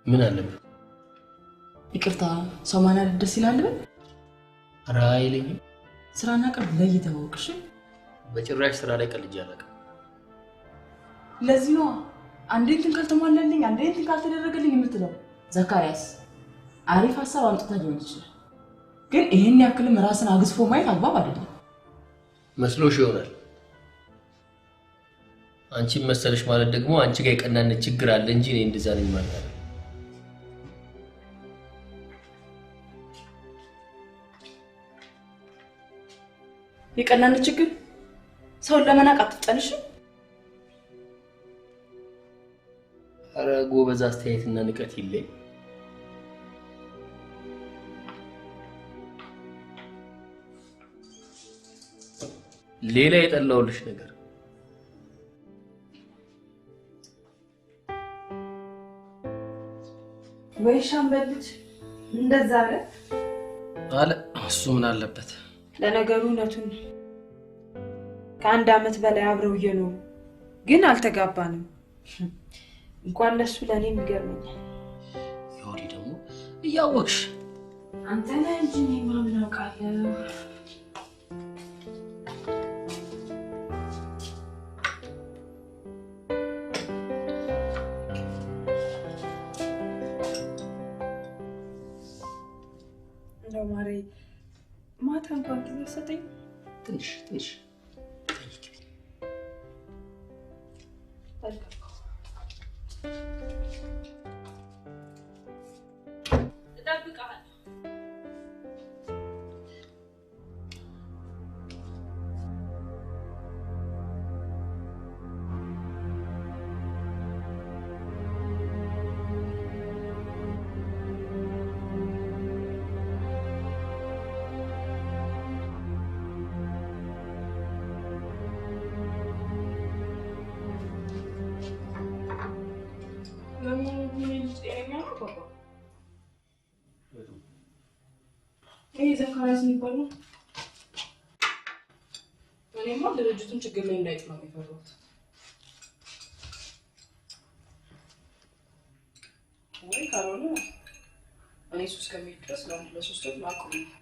ምን አለበት? ይቅርታ ሰው ማናል ደስ ይላል። ኧረ አይለኝም። ስራና ቀን ለይተህ ወቅሽ። በጭራሽ ስራ ላይ ቀልጄ አላውቅም። ለዚህ ነው አንዴ እንትን ካልተሟላልኝ አንዴ እንትን ካልተደረገልኝ የምትለው። ዘካሪያስ አሪፍ ሀሳብ አምጥተህ ሊሆን ይችላል፣ ግን ይሄን ያክልም ራስን አግዝፎ ማየት አግባብ አይደለም። መስሎሽ ይሆናል። አንቺ መሰለሽ ማለት ደግሞ አንቺ ጋር የቀናነት ችግር አለ እንጂ እኔ እንደዛ ነኝ ማለት አይደለም። የቀናነት ችግር ሰውን ለመናቅ አትፍጠንሽ። ኧረ ጎበዝ፣ አስተያየትና ንቀት ይለይ። ሌላ የጠላውልሽ ነገር ወይ ሻምበልጅ እንደዛ አለ። እሱ ምን አለበት? ለነገሩ እውነቱን ከአንድ አመት በላይ አብረው እየኖሩ ግን አልተጋባንም። እንኳን ለሱ ለኔም ይገርመኛል። ይወዲ ደግሞ እያወቅሽ አንተ ነህ እንጂ እኔ ማምን አውቃለሁ። ማሬ ማታ እንኳን ትሰጠኝ ትንሽ ዘካሪያስ የሚባለው እኔማ ድርጅቱን ችግር ላይ እንዳይጥ ነው የሚፈሩት። ወይ ካልሆነ እኔ ሱስ ከሚሄድ ድረስ ለሶስት ወር ማቆም ነው።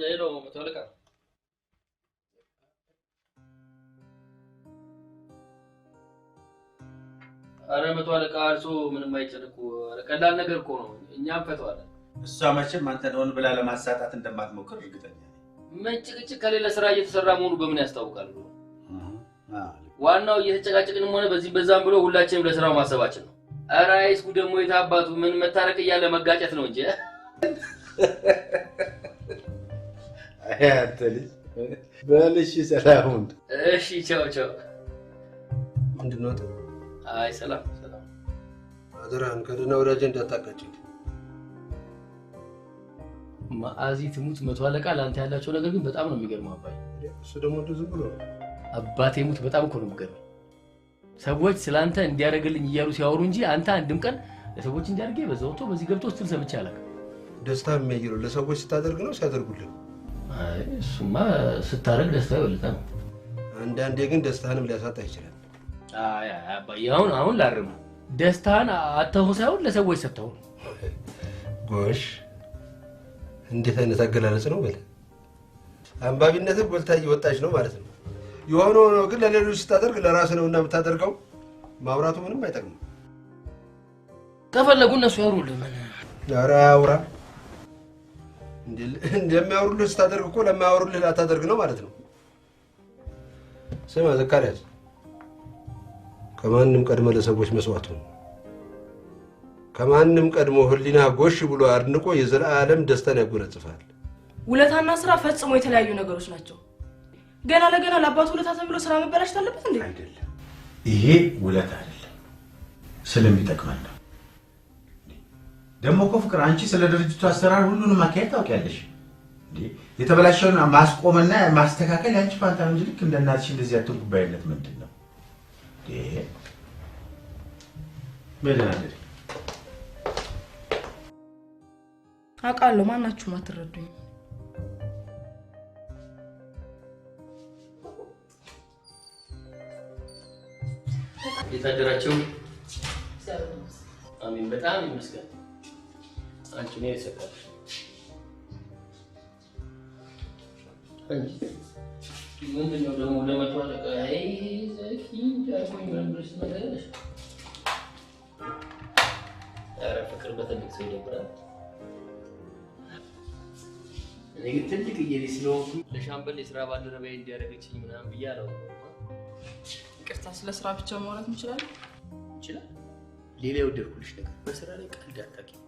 ሄሎ መተወለቃ አረ መተወለቃ አርሶ ምንም አይጨነቁ። ቀላል ነገር እኮ ነው፣ እኛም ፈተዋለን። እሷ መቼም አንተ ደውን ብላ ለማሳጣት እንደማትሞክር እርግጠኛ ነኝ። መጭቅጭቅ ከሌለ ስራ እየተሰራ መሆኑ በምን ያስታውቃል? ዋናው እየተጨቃጨቅንም ሆነ በዚህ በዛም ብሎ ሁላችንም ለስራው ማሰባችን ነው። አረ አይስኩ ደግሞ የታባቱ ምን መታረቅ እያለ መጋጨት ነው እንጂ አንተ ልጅ በልሽ ሰላሙን። እሺ ቻው ቻው። ምንድነው? አይ ሰላም። አደራህን ከደህና ወዳጄ እንዳታቃጭኝ። ማአዚ ትሙት መተወለቃ ላንተ ያላቸው ነገር ግን በጣም ነው የሚገርመው አባይ። እሱ ደግሞ ዝም ብሎ አባቴ ሙት በጣም እኮ ነው የሚገርመው። ሰዎች ስላንተ እንዲያደርግልኝ እያሉ ሲያወሩ እንጂ አንተ አንድም ቀን ለሰዎች እንዲያደርገ በዛውቶ በዚህ ገብቶ ስትል ሰምቼ አላውቅም። ደስታ የሚያየው ለሰዎች ስታደርግ ነው ሲያደርጉልህ? አይ እሱማ ስታደርግ ደስታ ይወልጣል። አንዳንዴ ግን ደስታንም ሊያሳጣ ይችላል። አይ አባዬ አሁን ላርም ደስታን አተው ሳይሆን ለሰዎች ሰጥተው። ጎሽ እንዴት አይነት አገላለጽ ነው? በለ አንባቢነትህ ጎልታ እየወጣች ነው ማለት ነው። የሆነው ነው ግን ለሌሎች ስታደርግ ለራስህ ነውና የምታደርገው። ማውራቱ ምንም አይጠቅምም። ከፈለጉ እነሱ ያወሩልህ። ኧረ አውራ እንደሚያወሩልህ ስታደርግ እኮ ለማያወሩልህ ላታደርግ ነው ማለት ነው። ስማ ዘካሪያስ፣ ከማንም ቀድሞ ለሰዎች መስዋዕት ሁን። ከማንም ቀድሞ ህሊና ጎሽ ብሎ አድንቆ የዘላለም ደስታን ያጎናጽፋል። ውለታና ስራ ፈጽሞ የተለያዩ ነገሮች ናቸው። ገና ለገና ለአባቱ ውለታ ተብሎ ስራ መበላሽት አለበት እንዴ? አይደለም፣ ይሄ ውለታ አይደለም፣ ስለሚጠቅመን ነው። ደግሞ እኮ ፍቅር፣ አንቺ ስለ ድርጅቱ አሰራር ሁሉንም አካሄድ ታውቂያለሽ። የተበላሸውን ማስቆምና ማስተካከል ያንቺ ፋንታ ነው እንጂ ልክ እንደ እናትሽ እንደዚህ አትጉባይነት ምንድን ነው? በደናደሪ አውቃለሁ፣ ማናችሁም አትረዱኝ። የታደራቸው አሜን። በጣም ይመስገን። አንቺ ነው የሰጠሽ። አንቺ ምንድነው ደግሞ ለመቶ አለቃ አይ ዘኪ ጃቆኝ መንብርስ መለሽ ኧረ ፍቅር በትልቅ ሰው ይደብራል። እኔ ግን ትልቅ እየሌ ስለሆንኩ ለሻምበል የስራ ባልደረባዬ እንዲያደርገችኝ ምናምን ብያለሁ። ይቅርታ፣ ስለ ስራ ብቻ ማውራት እንችላለን? ይችላል። ሌላ የወደድኩልሽ ነገር በስራ ላይ ቀልድ አታውቂም።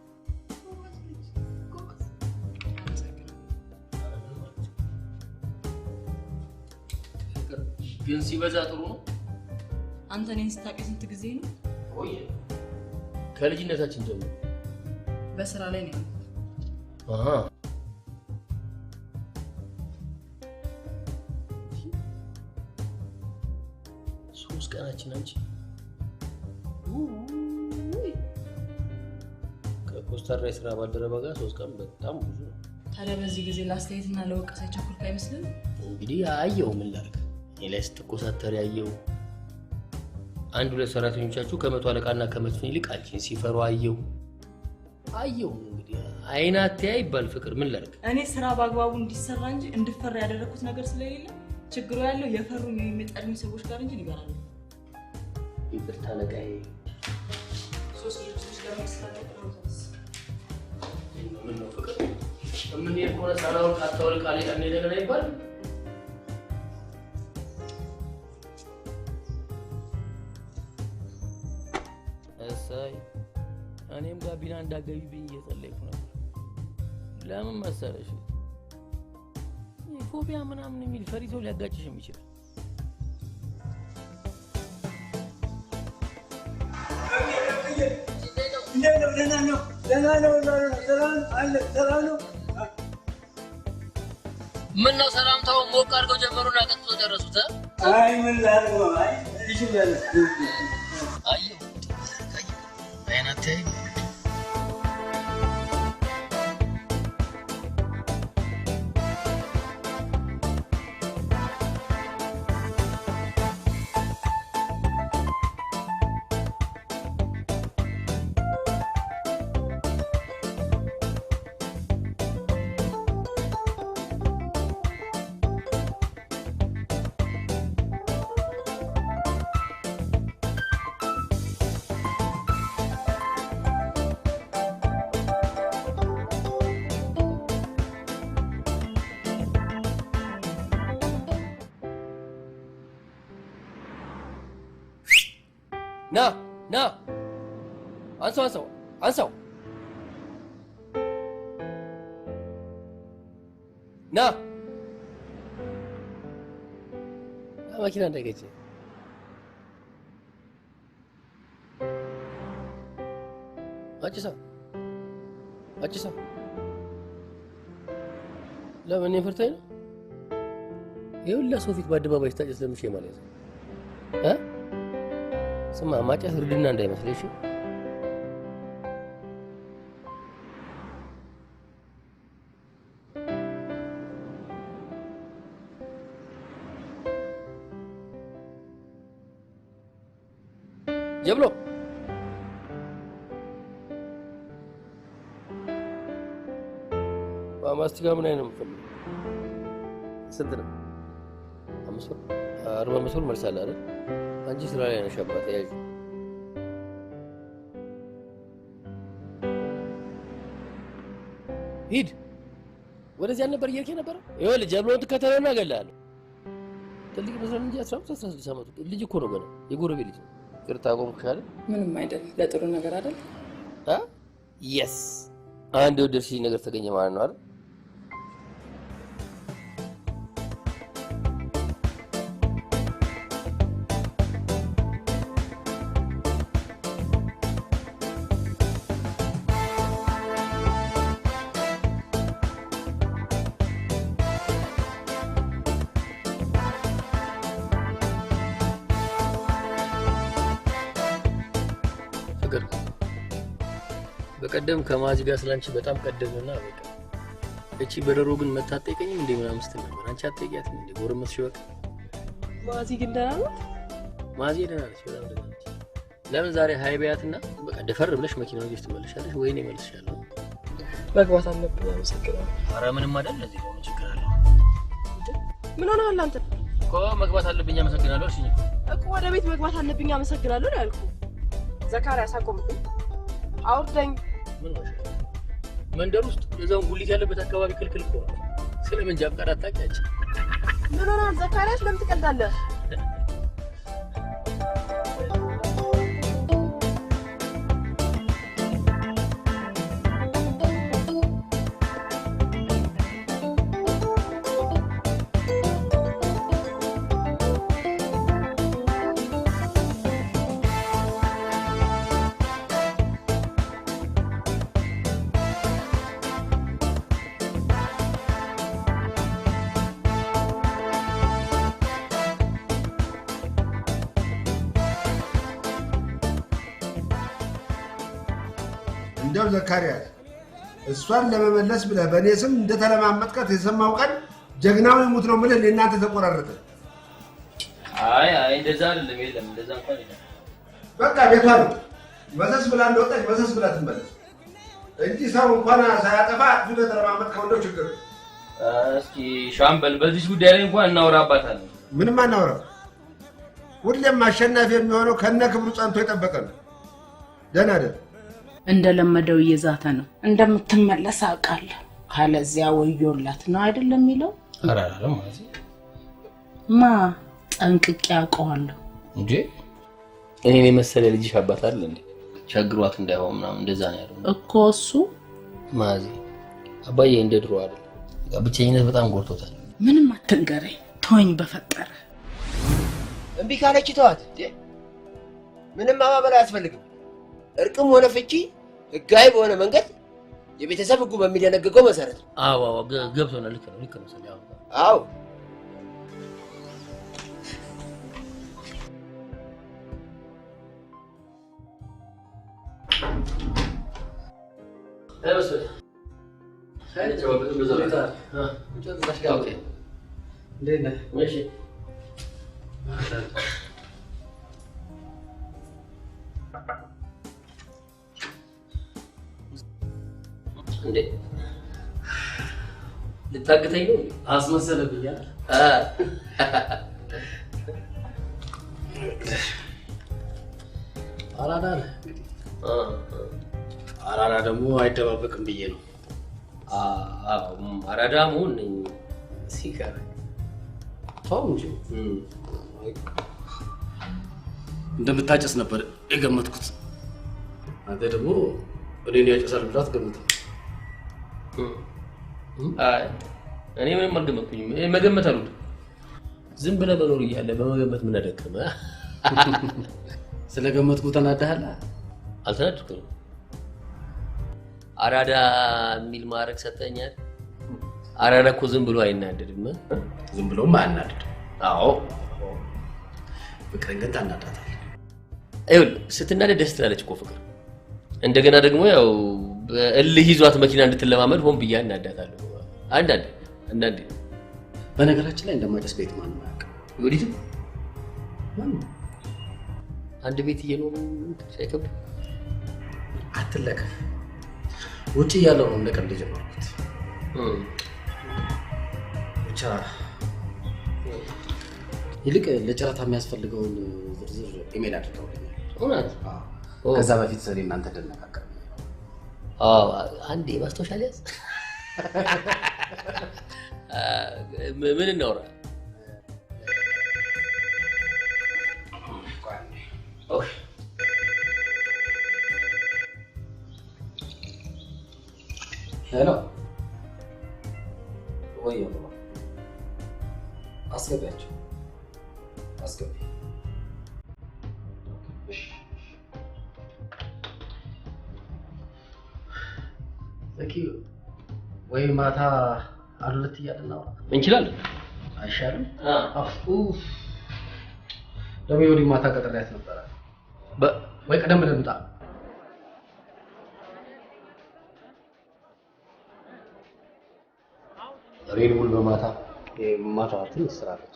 ግን ሲበዛ ጥሩ ነው። አንተ እኔን ስታውቂ ስንት ጊዜ ነው? ቆየ ከልጅነታችን ጀምሮ በስራ ላይ ነው። አሃ ሶስት ቀናችን አንቺ ከኮስታራ የስራ ባልደረባ ጋር 3 ቀን በጣም ብዙ ነው። ታዲያ በዚህ ጊዜ ለአስተያየትና ለወቀሳ ቸኩልክ አይመስልም? እንግዲህ አየው ምን ላድርግ። እኔ ላይ ስትኮሳተር ያየው አንድ ሁለት ሰራተኞቻችሁ ከመቶ አለቃና ከመስፍን ይልቅ አንቺን ሲፈሩ አየው። እንግዲህ አይናት ያይባል ፍቅር ምን ላድርግ። እኔ ስራ በአግባቡ እንዲሰራ እንጂ እንድፈራ ያደረኩት ነገር ስለሌለ ችግሩ ያለው የፈሩኝ የሚጠሉኝ ሰዎች ጋር እንጂ ይበራል። ይቅርታ አለቃዬ። ሶስት ልጆች ጋር መስራት ነው። ምን ነው ፍቅር ምን የሆነ ሰራው ካታወል ቃል ያኔ ነገር አይባል። እሰይ እኔም ጋቢና እንዳገቢብኝ እየጸለይኩ ነበር። ለምን መሰለሽ ፎቢያ ምናምን የሚል ፈሪ ሰው ሊያጋጭሽ የሚችል ምን ነው ሰላምታው ሞቅ አድርገው ጀመሩና ቀጥሎ ደረሱት። አይ ምን ላድርግ አይ እሺ በለ አይ አይናቴ ና አንሳው ና መኪና እንዳይገጭ አጭሳ ለምን ፈርተኝ ነው? ይኸውልህ ሰው ፊት በአደባባይ ስታጨስ ለምሽ ማለት ነው። ስማ ማጨስ እርድና እንዳይመስልሽ። ጀብሎ ማስቲካ ምን አይነት ነው የምትፈልገው? ስንት ነው? 5 ብር 45 ብር መልሳለህ አይደል? አንቺ ስራ ላይ ነሽ አባቴ። ያዥ ሂድ። ወደዚያ ነበር እየሄድክ ነበር። ይኸውልህ ጀብሎን ትከተለውና እገልሃለሁ። ትልቅ መስራት እንጂ 16 ዓመቱ ልጅ እኮ ነው ገና የጎረቤት ልጅ። ይቅርታ ቆምኩሽ አይደል? ምንም አይደል። ለጥሩ ነገር አይደል? የስ አንድ ወደድሽኝ ነገር ተገኘ ማለት ነው አይደል? በቀደም ከማዚ ጋር ስላንቺ በጣም ቀደምና በቃ እቺ በረሮ ግን መታጠይቀኝም እንደ ምናምን ስትል ነበር። አንቺ አትጠይቂያትም እንደ ጎረመስሽ በቃ። ማዚ ግን ደህና ናት። ማዚ ደህና ነች፣ በጣም ደህና ነች። ለምን ዛሬ ሃይ በያትና በቃ ደፈር ብለሽ መኪናውን ይዘሽ ትመለሻለሽ ወይ እኔ እመልስሻለሁ? መግባት አለብኝ። አመሰግናለሁ። ኧረ ምንም አይደል። ለዚህ ነው ችግር አለ። ምን ሆነሃል አንተ? እኮ መግባት አለብኝ አመሰግናለሁ አልሽኝ እኮ። ወደ ቤት መግባት አለብኝ አመሰግናለሁ ነው ያልኩህ። ዘካርያስ አቆምብኝ። አውርደኝ። ምን ነው መንደር ውስጥ እዛው ጉሊት ያለበት አካባቢ ክልክል እኮ ነው። ስለምን ጃብቃር አታውቂያለሽ? ምን ሆነሃል ዘካርያስ? ለምን ትቀልዳለህ? እንደው ዘካርያስ እሷን ለመመለስ ብለህ በእኔ ስም እንደተለማመጥከት የሰማው ቀን ጀግናው ይሙት ነው የምልህ ለእናንተ ተቆራረጠ። አይ እንደዛ አይደለም። የለም እንደዛ እንኳን የለም። በቃ ቤቷ ነው መሰስ ብላ እንደወጣች መሰስ ብላ ትመለስ እንጂ ሰው እንኳን ሳያጠፋ አጥፍቶ ተለማመጥከው እንደው ችግር። እስኪ ሻምበል በዚህ ጉዳይ ላይ እንኳን እናወራባታለን። ምንም አናወራ። ሁሌም አሸናፊ የሚሆነው ከነ ክብሩ ጸንቶ የጠበቀ ነው። ደህና አይደል? እንደለመደው እየዛተ ነው። እንደምትመለስ አውቃለሁ። ካለዚያ ወዮላት ነው አይደለም የሚለው? ኧረ አይደለም ማለት ማ ጠንቅቄ አውቀዋለሁ እንጂ እኔን የመሰለ ልጅሽ አባት አይደል እንዴ? ቸግሯት እንዳይሆን ምናምን እንደዛ ነው ያለው እኮ እሱ። ማዚ አባዬ እንደ ድሮ አይደል። ብቸኝነት በጣም ጎርቶታል። ምንም አትንገረኝ፣ ተወኝ በፈጠረ። እምቢ ካለች ተዋት። ምንም ማባበል አያስፈልግም። እርቅም ሆነ ፍቺ ህጋዊ በሆነ መንገድ የቤተሰብ ህጉ በሚደነግገው መሰረት ነው። አዎ ገብቶናል። ልክ ነው ሰላም። አዎ እንዴ ልታግተኝ ነው? አስመሰለብኝ። አራዳ ደግሞ አይደባበቅም ብዬ ነው። አራዳ መሆን ነኝ ሲከራ ተው እንጂ እንደምታጨስ ነበር የገመትኩት። አንተ ደግሞ እኔን ያጨሳል ብላ አትገምትም። አይ እኔ ምንም አልገመትኩኝም። መገመት አሉት። ዝም ብለህ መኖር እያለ በመገመት ምን አደከመ? ስለገመትኩ ተናደሃል? አልተናደድኩም። አራዳ የሚል ማዕረግ ሰጠኛል። አራዳ እኮ ዝም ብሎ አይናደድም። ዝም ብሎም አያናድድም። አዎ ፍቅርን ግን ታናዳታለህ። ይኸውልህ ስትናደድ ደስ ትላለች እኮ ፍቅር። እንደገና ደግሞ ያው እልህ ይዟት መኪና እንድትለማመድ ሆን ብዬ እናዳታለሁ። አንዳንዴ በነገራችን ላይ እንደማጨስ ቤት ማንም አያውቅም። ወዲህ አንድ ቤት እየኖሩ ሳይከብድ አትለከፍ። ውጪ እያለሁ ነው እንደ ቀልድ የጀመርኩት። ብቻ ይልቅ ለጨረታ የሚያስፈልገውን ዝርዝር ኢሜል አድርገውልኛል። እውነት? ከዛ በፊት እኔ እናንተ እንድንነጋገር። አንዴ ማስታወሻ ሊያዝ ምን እናውራ? ሄሎ ወይ አስገቢያቸው። አስገቢ። ዘኪ ወይ ማታ አሉለት እያልን ነው እንችላለን። አይሻልም? ደግሞ የወዲህ ማታ ቀጠሪያት ነበረ። ወይ ቀደም ብለን እንውጣ። ሬድቡል በማታ ማታ ትንሽ ስራ አለች።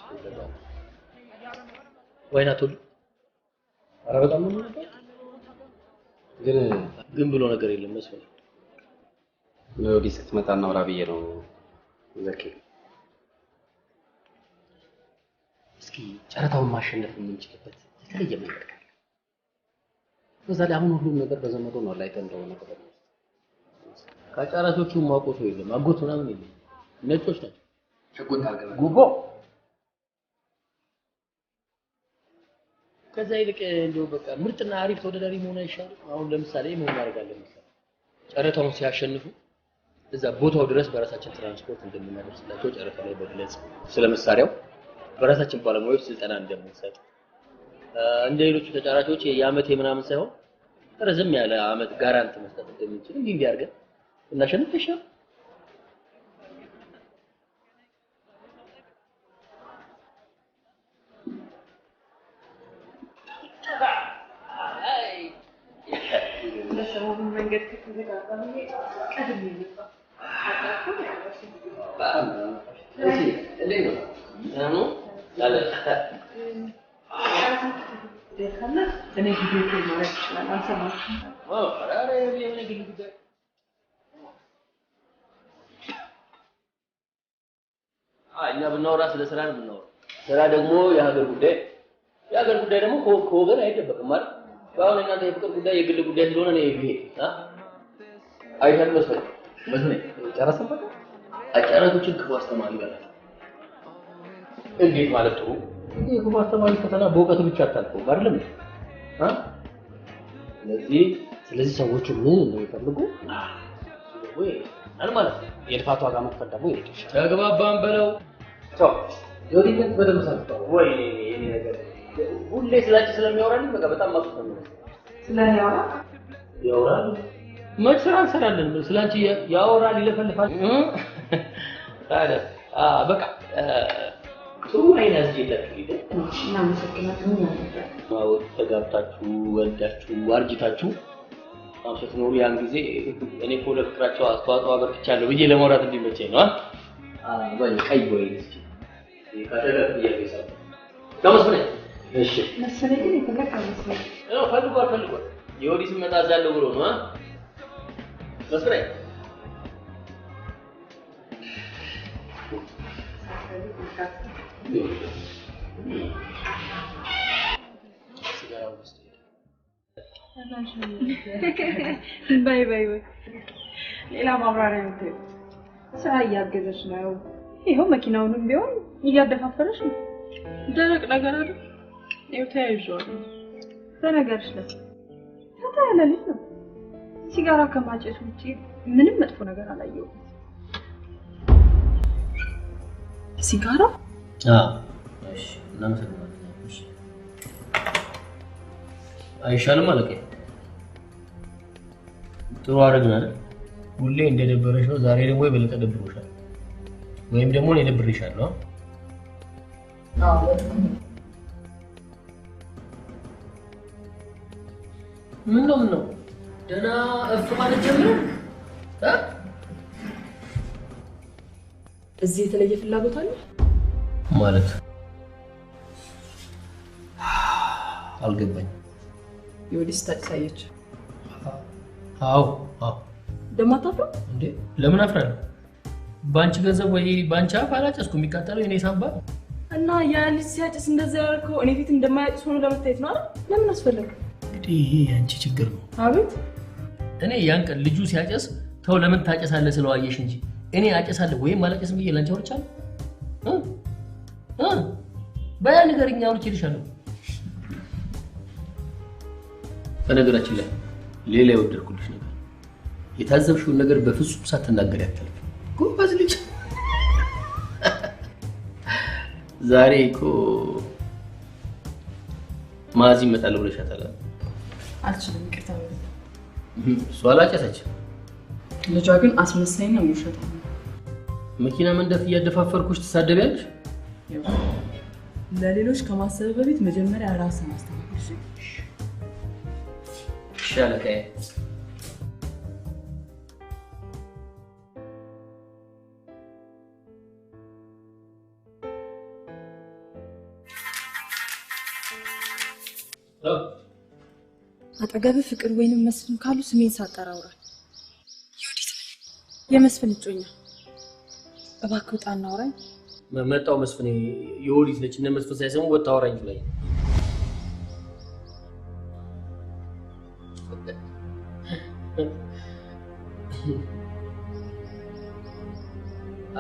ወይና ቶሎ ኧረ በጣም ነው። ግን ብሎ ነገር የለም መስሎኝ ለወዲህ ስትመጣ እናውራ ብዬ ነው ዘኪ። እስኪ ጨረታውን ማሸነፍ የምንችልበት የተለየ መንገድ ካለ በዛ ላይ አሁን ሁሉም ነገር በዘመዶ ነው ላይ ተንደው ነገር ነው። ከጨረቶቹ ማቆቶ የለም አጎት ምናምን የለም ነጮች ናቸው። ሸጎት አልገባ ጉቦ ከዛ ይልቅ እንደው በቃ ምርጥና አሪፍ ተወዳዳሪ መሆን አይሻልም? አሁን ለምሳሌ ምን እናደርጋለን መሰለህ? ጨረታውን ሲያሸንፉ እዛ ቦታው ድረስ በራሳችን ትራንስፖርት እንደምናደርስላቸው ጨረታ ላይ በግልጽ ስለምሳሌው በራሳችን ባለሙያዎች ስልጠና እንደምንሰጥ እንደ ሌሎቹ ተጫራቾች የአመት ምናምን ሳይሆን ረዘም ያለ አመት ጋራንት መስጠት እንደምንችል እንዲህ አድርገን እናሸንፍ ይሻላል። ለሰሞኑን መንገድ ከተዘጋጋ ቀድሜ ይመጣ እኛ ብናወራ ስለ ስራ ነው የምናወራው። ስራ ደግሞ የሀገር ጉዳይ ደግሞ ከወገን አይደበቅም ማለት ባሁን እናንተ የፍቅር ጉዳይ የግል ጉዳይ ስለሆነ ነው ይሄ አይሻል መስለኝ ጨረሰን በቃ አጨረቶችን ክፉ አስተማሪ ይላል። እንዴት ማለት ጥሩ እንዴ ክፉ አስተማሪ ፈተና በእውቀቱ ብቻ አታልፈው አይደለም ስለዚህ ሰዎቹ ምን እንደሚፈልጉ ወይ ማለት የልፋቱ ዋጋ መክፈል ደግሞ ይልቅሻል። ተግባባን በለው ቻው የወዲነት በደምሳቸው ወይ እኔ ነገር ሁሌ ስላችሁ ስለሚያወራልኝ በቃ በጣም ማጥቶ ነው ስለኔ ያወራል መች ስራ እንሰራለን ስላንቺ ያወራል ይለፈልፋል ታዲያ በቃ ጥሩ አይነት አስጀላችሁ ይደ እናመሰግናለን ያው ተጋብታችሁ ወልዳችሁ አርጅታችሁ አውሰት ነው ያን ጊዜ እኔ ፖለቲካቸው አስተዋጽኦ አበርክቻለሁ ብዬ ለማውራት እንዲመቸኝ ነው ወይ ቀይ ወይ እስኪ ካተጋጥ ይያይሳል ተመስለ እሺ መሰለኝ ግን የተለቀቀ መሰለኝ ፈልጓል የወዲስ መጣ ዛለው ብሎ ነው መስለ ባይ ሌላ ማብራሪያ ነው። ስራ እያገዘች ነው። ይሄው መኪናውንም ቢሆን እያደፋፈረች ነው። ደረቅ ነገር አይደል? ይኸው ተያይዟል። በነገርሽ ላይ ፈታ ያለ ልጅ ነው። ሲጋራ ከማጨስ ውጪ ምንም መጥፎ ነገር አላየሁም። ሲጋራ? እሺ እናመሰግናለን። እሺ አይሻልም ማለት ነው። ጥሩ አረግና አይደል? ሁሌ እንደደበረሽ ነው። ዛሬ ደግሞ የበለጠ ደብሮሻል፣ ወይም ደግሞ እኔ ደብሬሻለሁ። ምን ነው ደና እፍ ማለት ጀምሮ እዚህ የተለየ ፍላጎት አለ ማለት አልገባኝ። የወዲስ ታሳየች። አዎ ደማታፈ እንዴ ለምን አፍራለሁ? ባንቺ ገንዘብ ወይ ባንቺ አፋላጭስኩ የሚቃጠለው የኔ ሳምባ እና ያ ልጅ ሲያጭስ እንደዛ ያልከው እኔ ፊት እንደማያጭስ ሆኖ ለመታየት ነው አይደል? ለምን አስፈለገ? እንግዲህ ይሄ ያንቺ ችግር ነው። አቤት እኔ ያን ቀን ልጁ ሲያጨስ ተው ለምን ታጨሳለህ ስለዋየሽ እንጂ እኔ አጨሳለሁ ወይም አላጨስም ብዬ ላንቺ አውርቻለሁ። በያ ነገርኛ አውርቼልሻለሁ። በነገራችን ላይ ሌላ የወደድኩልሽ ነገር የታዘብሽውን ነገር በፍጹም ሳትናገሪ አታልፊ። ጎበዝ ልጅ። ዛሬ እኮ ማዚ ይመጣል ብለሻታል። አልችልም፣ ይቅርታ። እሷ አላጨሰችም። ልጇ ግን አስመሳይና ውሸታም ነው። መኪና መንዳት እያደፋፈርኩሽ ትሳደቢያለሽ። ለሌሎች ከማሰብ በፊት መጀመሪያ ራስን ማስተካከል። ሻለቃዬ አጠገብ ፍቅር ወይንም መስፍን ካሉ ስሜን ሳጠራውራ ዮዲት ነኝ የመስፍን እጮኛ እባክህ ውጣ እናውራኝ መጣው መስፍን ዮዲት ነች እነ መስፍን ሳይሰሙ ወጣ አውራኝ ላይ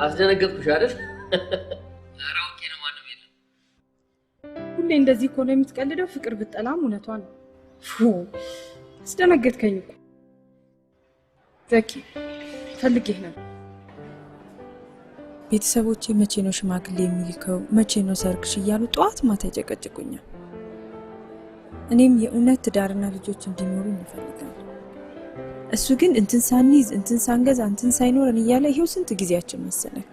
አስደነገጥኩሽ አይደል አራውቄ ነው ማንም የለም ሁሌ እንደዚህ እኮ ነው የምትቀልደው ፍቅር ብጠላም እውነቷን አስደነገጥከኝ እኮ ዘኪ ፈልጌህ ነው ቤተሰቦቼ መቼ ነው ሽማግሌ የሚልከው መቼ ነው ሰርግሽ እያሉ ጧት ማታ ይጨቀጭቁኛል እኔም የእውነት ትዳርና ልጆች እንዲኖሩ እንፈልጋለን እሱ ግን እንትን ሳንይዝ እንትን ሳንገዛ እንትን ሳይኖረን እያለ ይሄው ስንት ጊዜያችን መሰለክ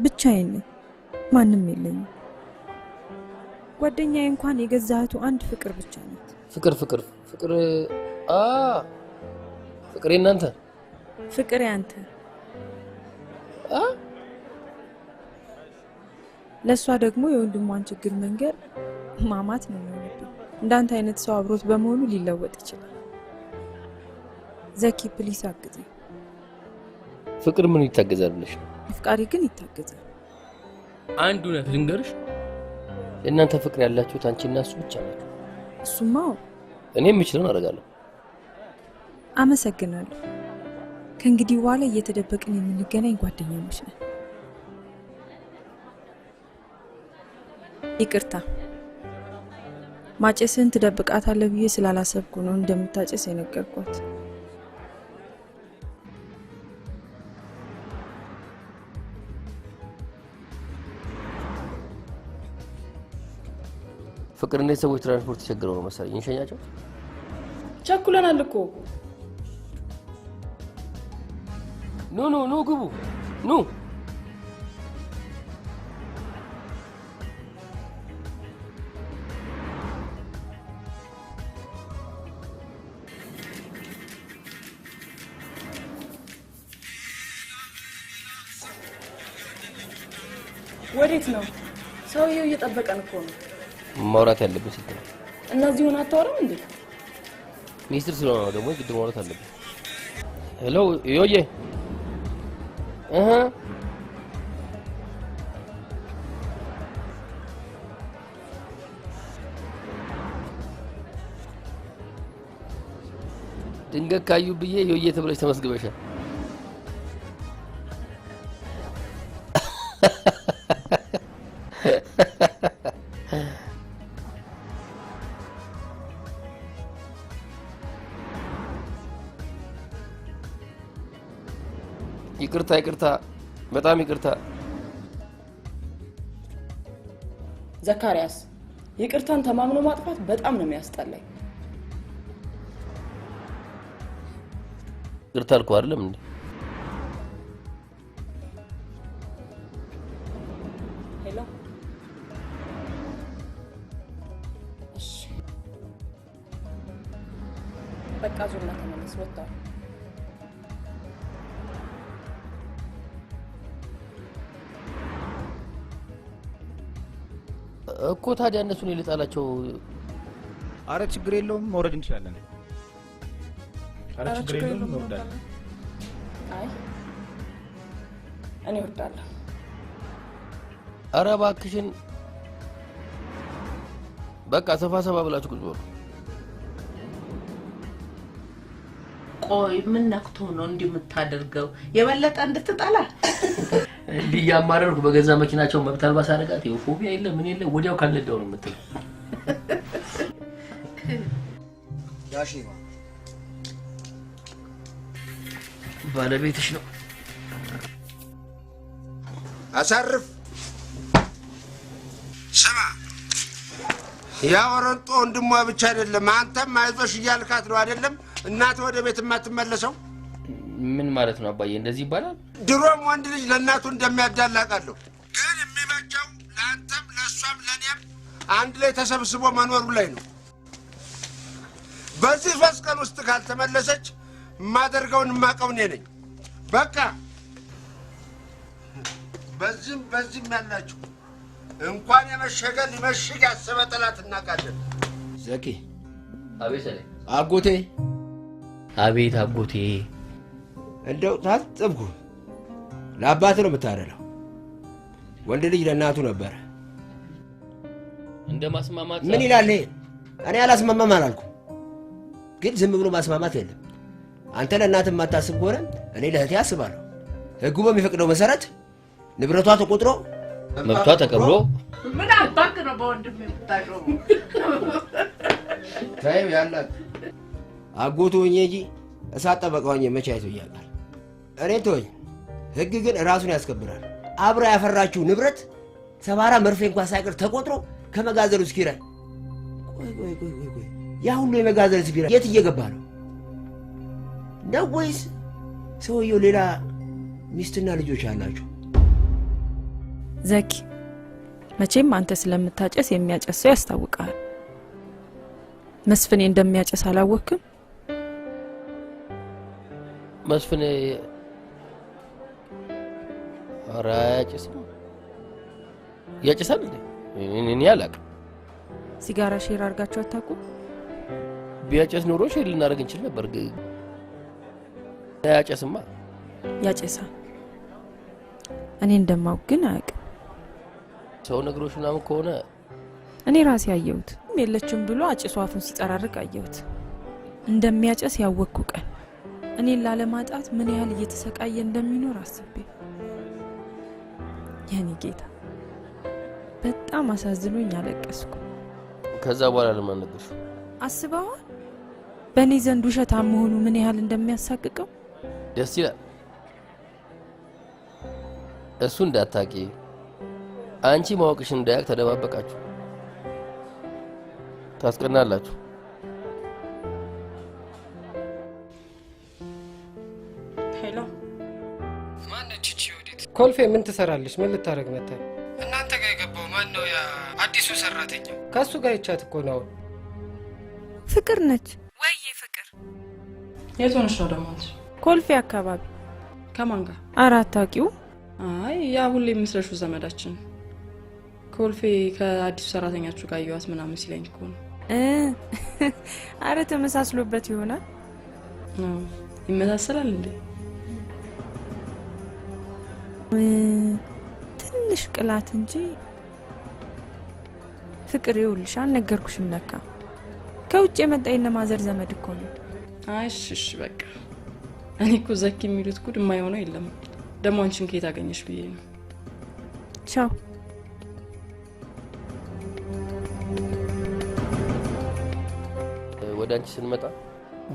ብቻዬን ማንም የለኝም ጓደኛዬ እንኳን የገዛቱ አንድ ፍቅር ብቻ ናት ፍቅር ፍቅር እናንተ ፍቅር ያንተ ለሷ ደግሞ የወንድሟን ችግር መንገር ማማት ነው የሚሆነው እንዳንተ አይነት ሰው አብሮት በመሆኑ ሊለወጥ ይችላል ዘኪ ፕሊስ አግዘ ፍቅር ምን ይታገዛል ብለሽ ፍቃሪ ግን ይታገዛል አንዱ ነው ልንገርሽ እናንተ ፍቅር ያላችሁ ታንቺና እሱ ብቻ ነው እሱማ እኔም ምችልን አደርጋለሁ አመሰግናለሁ ከእንግዲህ በኋላ እየተደበቅን የምንገናኝ ጓደኛሞች ነን ይቅርታ ማጨስን ትደብቃታለህ ብዬ ስላላሰብኩ ነው እንደምታጨስ የነገርኳት ፍቅር እንደ ሰዎች ትራንስፖርት ተቸግረው ነው መሰለኝ እንሸኛቸው ቸኩለናል እኮ ኑ ግቡ ኑ ወዴት ነው ሰውየው እየጠበቀን እኮ ነው ማውራት ያለብን ስልክ ነው እነዚህ ሆነ አታወራም እንዴ ሚኒስትር ስለሆነ ነው ደግሞ ግድ ማውራት አለብን ሄሎ ዮዬ ድንገት ካዩ ብዬ ዮዬ ተብለሽ ተመስግበሻል ይቅርታ በጣም ይቅርታ ዘካሪያስ ይቅርታን ተማምኖ ማጥፋት በጣም ነው የሚያስጠላኝ ይቅርታ አልኩ አይደለም እንዴ ሄሎ በቃ ዙና ተመለስ ወጣ እኮ ታዲያ እነሱን ይልጣላቸው አረ ችግር የለውም መውረድ እንችላለን አረ ችግር የለውም እንወርዳለን አይ እኔ ወርዳለሁ አረ እባክሽን በቃ ሰፋ ብላችሁ ቁጭ በሉ ቆይ ምን ነክቶ ነው እንደምታደርገው የበለጠ እንድትጣላ እንዲያማረርኩ በገዛ መኪናቸው መብት አልባ ሳረጋት ፎቢያ የለ ምን የለ ወዲያው ካልነዳው ነው የምትለው ያሺ ባለቤትሽ ነው አሳርፍ ስማ ያ ወረንጦ ወንድሟ ብቻ አይደለም አንተም አይዞሽ እያልካት ነው አይደለም እናት ወደ ቤት የማትመለሰው ምን ማለት ነው አባዬ እንደዚህ ይባላል ድሮም ወንድ ልጅ ለእናቱ እንደሚያዳላቃለሁ ግን የሚመቸው ለአንተም ለሷም ለኔም አንድ ላይ ተሰብስቦ መኖሩ ላይ ነው በዚህ 3 ቀን ውስጥ ካልተመለሰች ማደርገውን ማቀው እኔ ነኝ በቃ በዚህም ያላችሁ እንኳን የመሸገ ሊመሽግ ያሰበ ጠላት እናውቃለን። ዘኪ አቤት አጎቴ አቤት አጎቴ እንደው ታጠብኩ ለአባት ነው የምታረለው ወንድ ልጅ ለእናቱ ነበር እንደማስማማት ምን ይላል እኔ አላስማማም አላልኩም ግን ዝም ብሎ ማስማማት የለም አንተ ለእናትህ ማታስብ ከሆነ እኔ ለእህቴ አስባለሁ ህጉ በሚፈቅደው መሰረት ንብረቷ ተቆጥሮ መብቷ ተቀብሎ ምን አባክ ነው በወንድም የምታሾው ታየው ያላት አጎቱ ሆኜ እንጂ እሳት ጠበቃ ሆኜ መቼ አይቶኛል እኔ ተወኝ ህግ ግን ራሱን ያስከብራል አብራ ያፈራችው ንብረት ሰባራ መርፌ እንኳን ሳይቀር ተቆጥሮ ከመጋዘኑ እስኪራይ ቆይ ያ ሁሉ የመጋዘን እስኪራይ የት እየገባ ነው ነው ወይስ ሰውየው ሌላ ሚስትና ልጆች አላችሁ ዘኪ መቼም አንተ ስለምታጨስ የሚያጨሰው ያስታውቃል መስፍኔ እንደሚያጨስ አላወቅም መስፍኔ አራጭስ ያጨሳል እኔ ያላቅ ሲጋራ ሼር አርጋችሁ አታውቁ ቢያጨስ ኖሮ ሼር ልናደርግ እንችል ነበር ያጨስማ ያጨሳ እኔ እንደማውቅ ግን አያውቅም ሰው ነግሮሽ ምናምን ከሆነ እኔ ራሴ አየሁት የለችም ብሎ አጭሷ አፉን ሲጠራርቅ አየሁት እንደሚያጨስ ያወቅኩ ቀን እኔን ላለማጣት ምን ያህል እየተሰቃየ እንደሚኖር አስቤ የኔ ጌታ በጣም አሳዝኖኝ አለቀስኩ ከዛ በኋላ ለማነገርሽ አስበዋል በእኔ ዘንድ ውሸታም መሆኑ ምን ያህል እንደሚያሳቅቀው ደስ ይላል እሱ እንዳታቂ አንቺ ማወቅሽ እንዳያቅ ተደባበቃችሁ ታስቀናላችሁ ሄሎ ማነች እቺ ወዲት ኮልፌ ምን ትሰራለች ምን ልታረግ መጣ እናንተ ጋር የገባው ማን ነው ያ አዲሱ ሰራተኛ ከሱ ጋር ይቻት እኮ ነው ፍቅር ነች ወይ ፍቅር የት ሆነሽ ነው ደግሞ ኮልፌ አካባቢ ከማን ጋር አራታቂው አይ ያ ሁሌ ምስረሹ ዘመዳችን ኮልፌ ከአዲሱ ሰራተኛችሁ ጋር ያዩት ምናምን ሲለኝ እኮ ነው አረ ተመሳስሎበት ይሆናል ይመሳሰላል እንዴ ትንሽ ቅላት እንጂ ፍቅር ይውልሽ አልነገርኩሽም ለካ ከውጭ የመጣ የነማዘር ዘመድ እኮ ነው አይሽ በቃ እኔ እኮ ዘኪ የሚሉት ጉድ የማይሆነው የለም ደሞ አንቺን ከየት አገኘሽ ብዬ ነው ቻው ወደ አንቺ ስንመጣ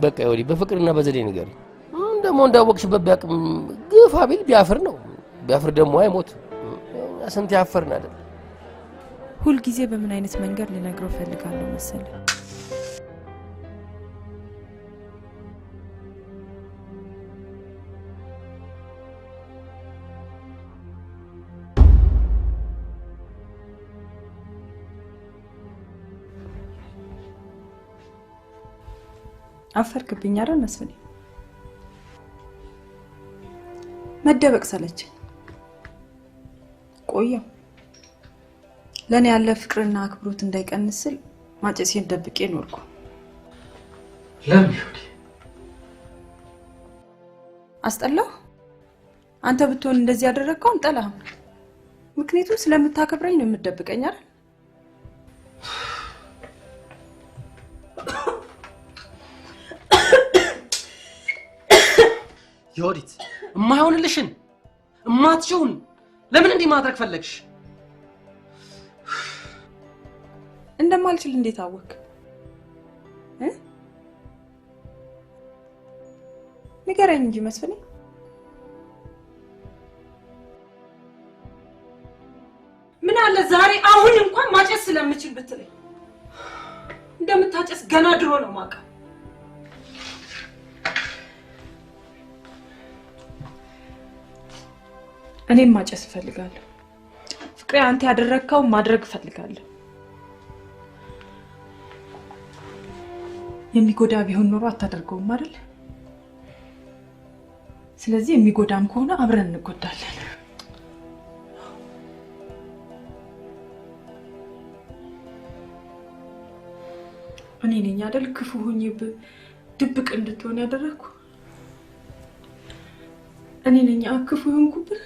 በቃ ይወዲ በፍቅርና በዘዴ ንገሪ ደሞ እንዳወቅሽበት ቢያቅም ግፋ ቢል ቢያፍር ነው ቢያፍር ደሞ አይሞት ስንት ያፈርን አይደል ሁሉ ጊዜ በምን አይነት መንገድ ልነግረው ፈልጋለሁ መሰለ አፈርክብኝ አይደል መስፍኔ መደበቅ ሰለች ቆየው ለኔ ያለ ፍቅርና አክብሮት እንዳይቀንስል ማጨሴን ደብቄ ኖርኩ ለምን አስጠላው አንተ ብትሆን እንደዚህ ያደረከው እንጠላህ ምክንያቱም ስለምታከብረኝ ነው የምትደብቀኝ አይደል ዮዲት የማይሆንልሽን እማትሽውን ለምን እንዲህ ማድረግ ፈለግሽ እንደማልችል እንዴት አወቅ ንገረኝ እንጂ መስፍኔ ምን አለ ዛሬ አሁን እንኳን ማጨስ ስለምችል ብትለኝ እንደምታጨስ ገና ድሮ ነው ማውቀው እኔም ማጨስ ፈልጋለሁ ፍቅሬ አንተ ያደረከው ማድረግ ፈልጋለሁ የሚጎዳ ቢሆን ኖሮ አታደርገውም አይደል ስለዚህ የሚጎዳም ከሆነ አብረን እንጎዳለን እኔ ነኝ አይደል ክፉ ሆኜብህ ድብቅ እንድትሆን ያደረኩ? እኔ ነኝ ክፉ ሆንኩብህ?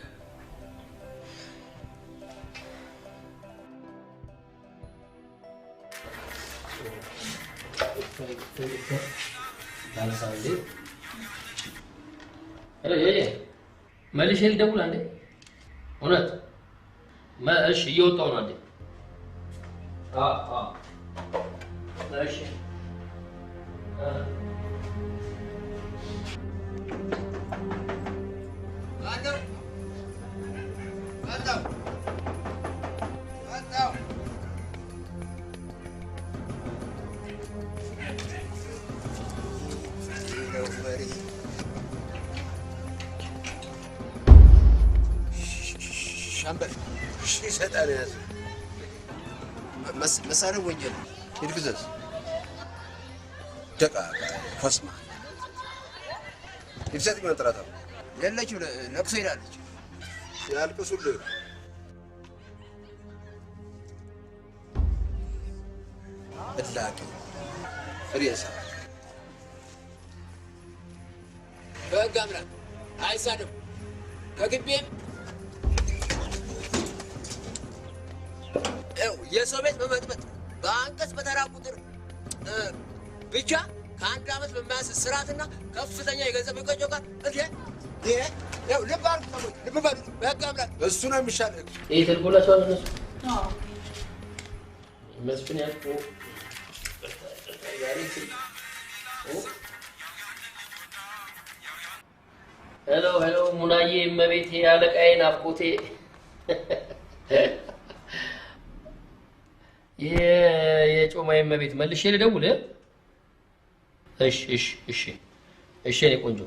መልሼ ልደውል አንዴ። እውነት እሺ፣ እየወጣሁ ነው አንዴ። እሺ ሻምበል ሰይጣን ያዘ። መሳሪያ ወንጀል ሂድ ግዘዝ። ደቃቃ ኮስማ ይሰጥ መንጥራታ የለችው ለቅሶ ሄዳለች። ያልቅሱልህ እላቂ ሬሳ በሕግ አምላክ አይሳደም። ከግቤም የሰው ቤት በመጥበጥ በአንቀጽ በተራ ቁጥር ብቻ ከ1 ዓመት በማያንስ እስራትና ከፍተኛ የገንዘብ መቀጮ ጋር ልብ አድርጉ። ልብ በሉ። በሕግ አምላክ እሱ ነው የሚሻል። ይህ ተልጎላቸዋል እነሱ መስፍን ያልኩ ሄሎ ሙናዬ፣ እመቤቴ፣ አለቃዬ፣ ናፍቆቴ የጮማዬ እመቤት መልሼ ልደውል? እሺ እኔ ቆንጆ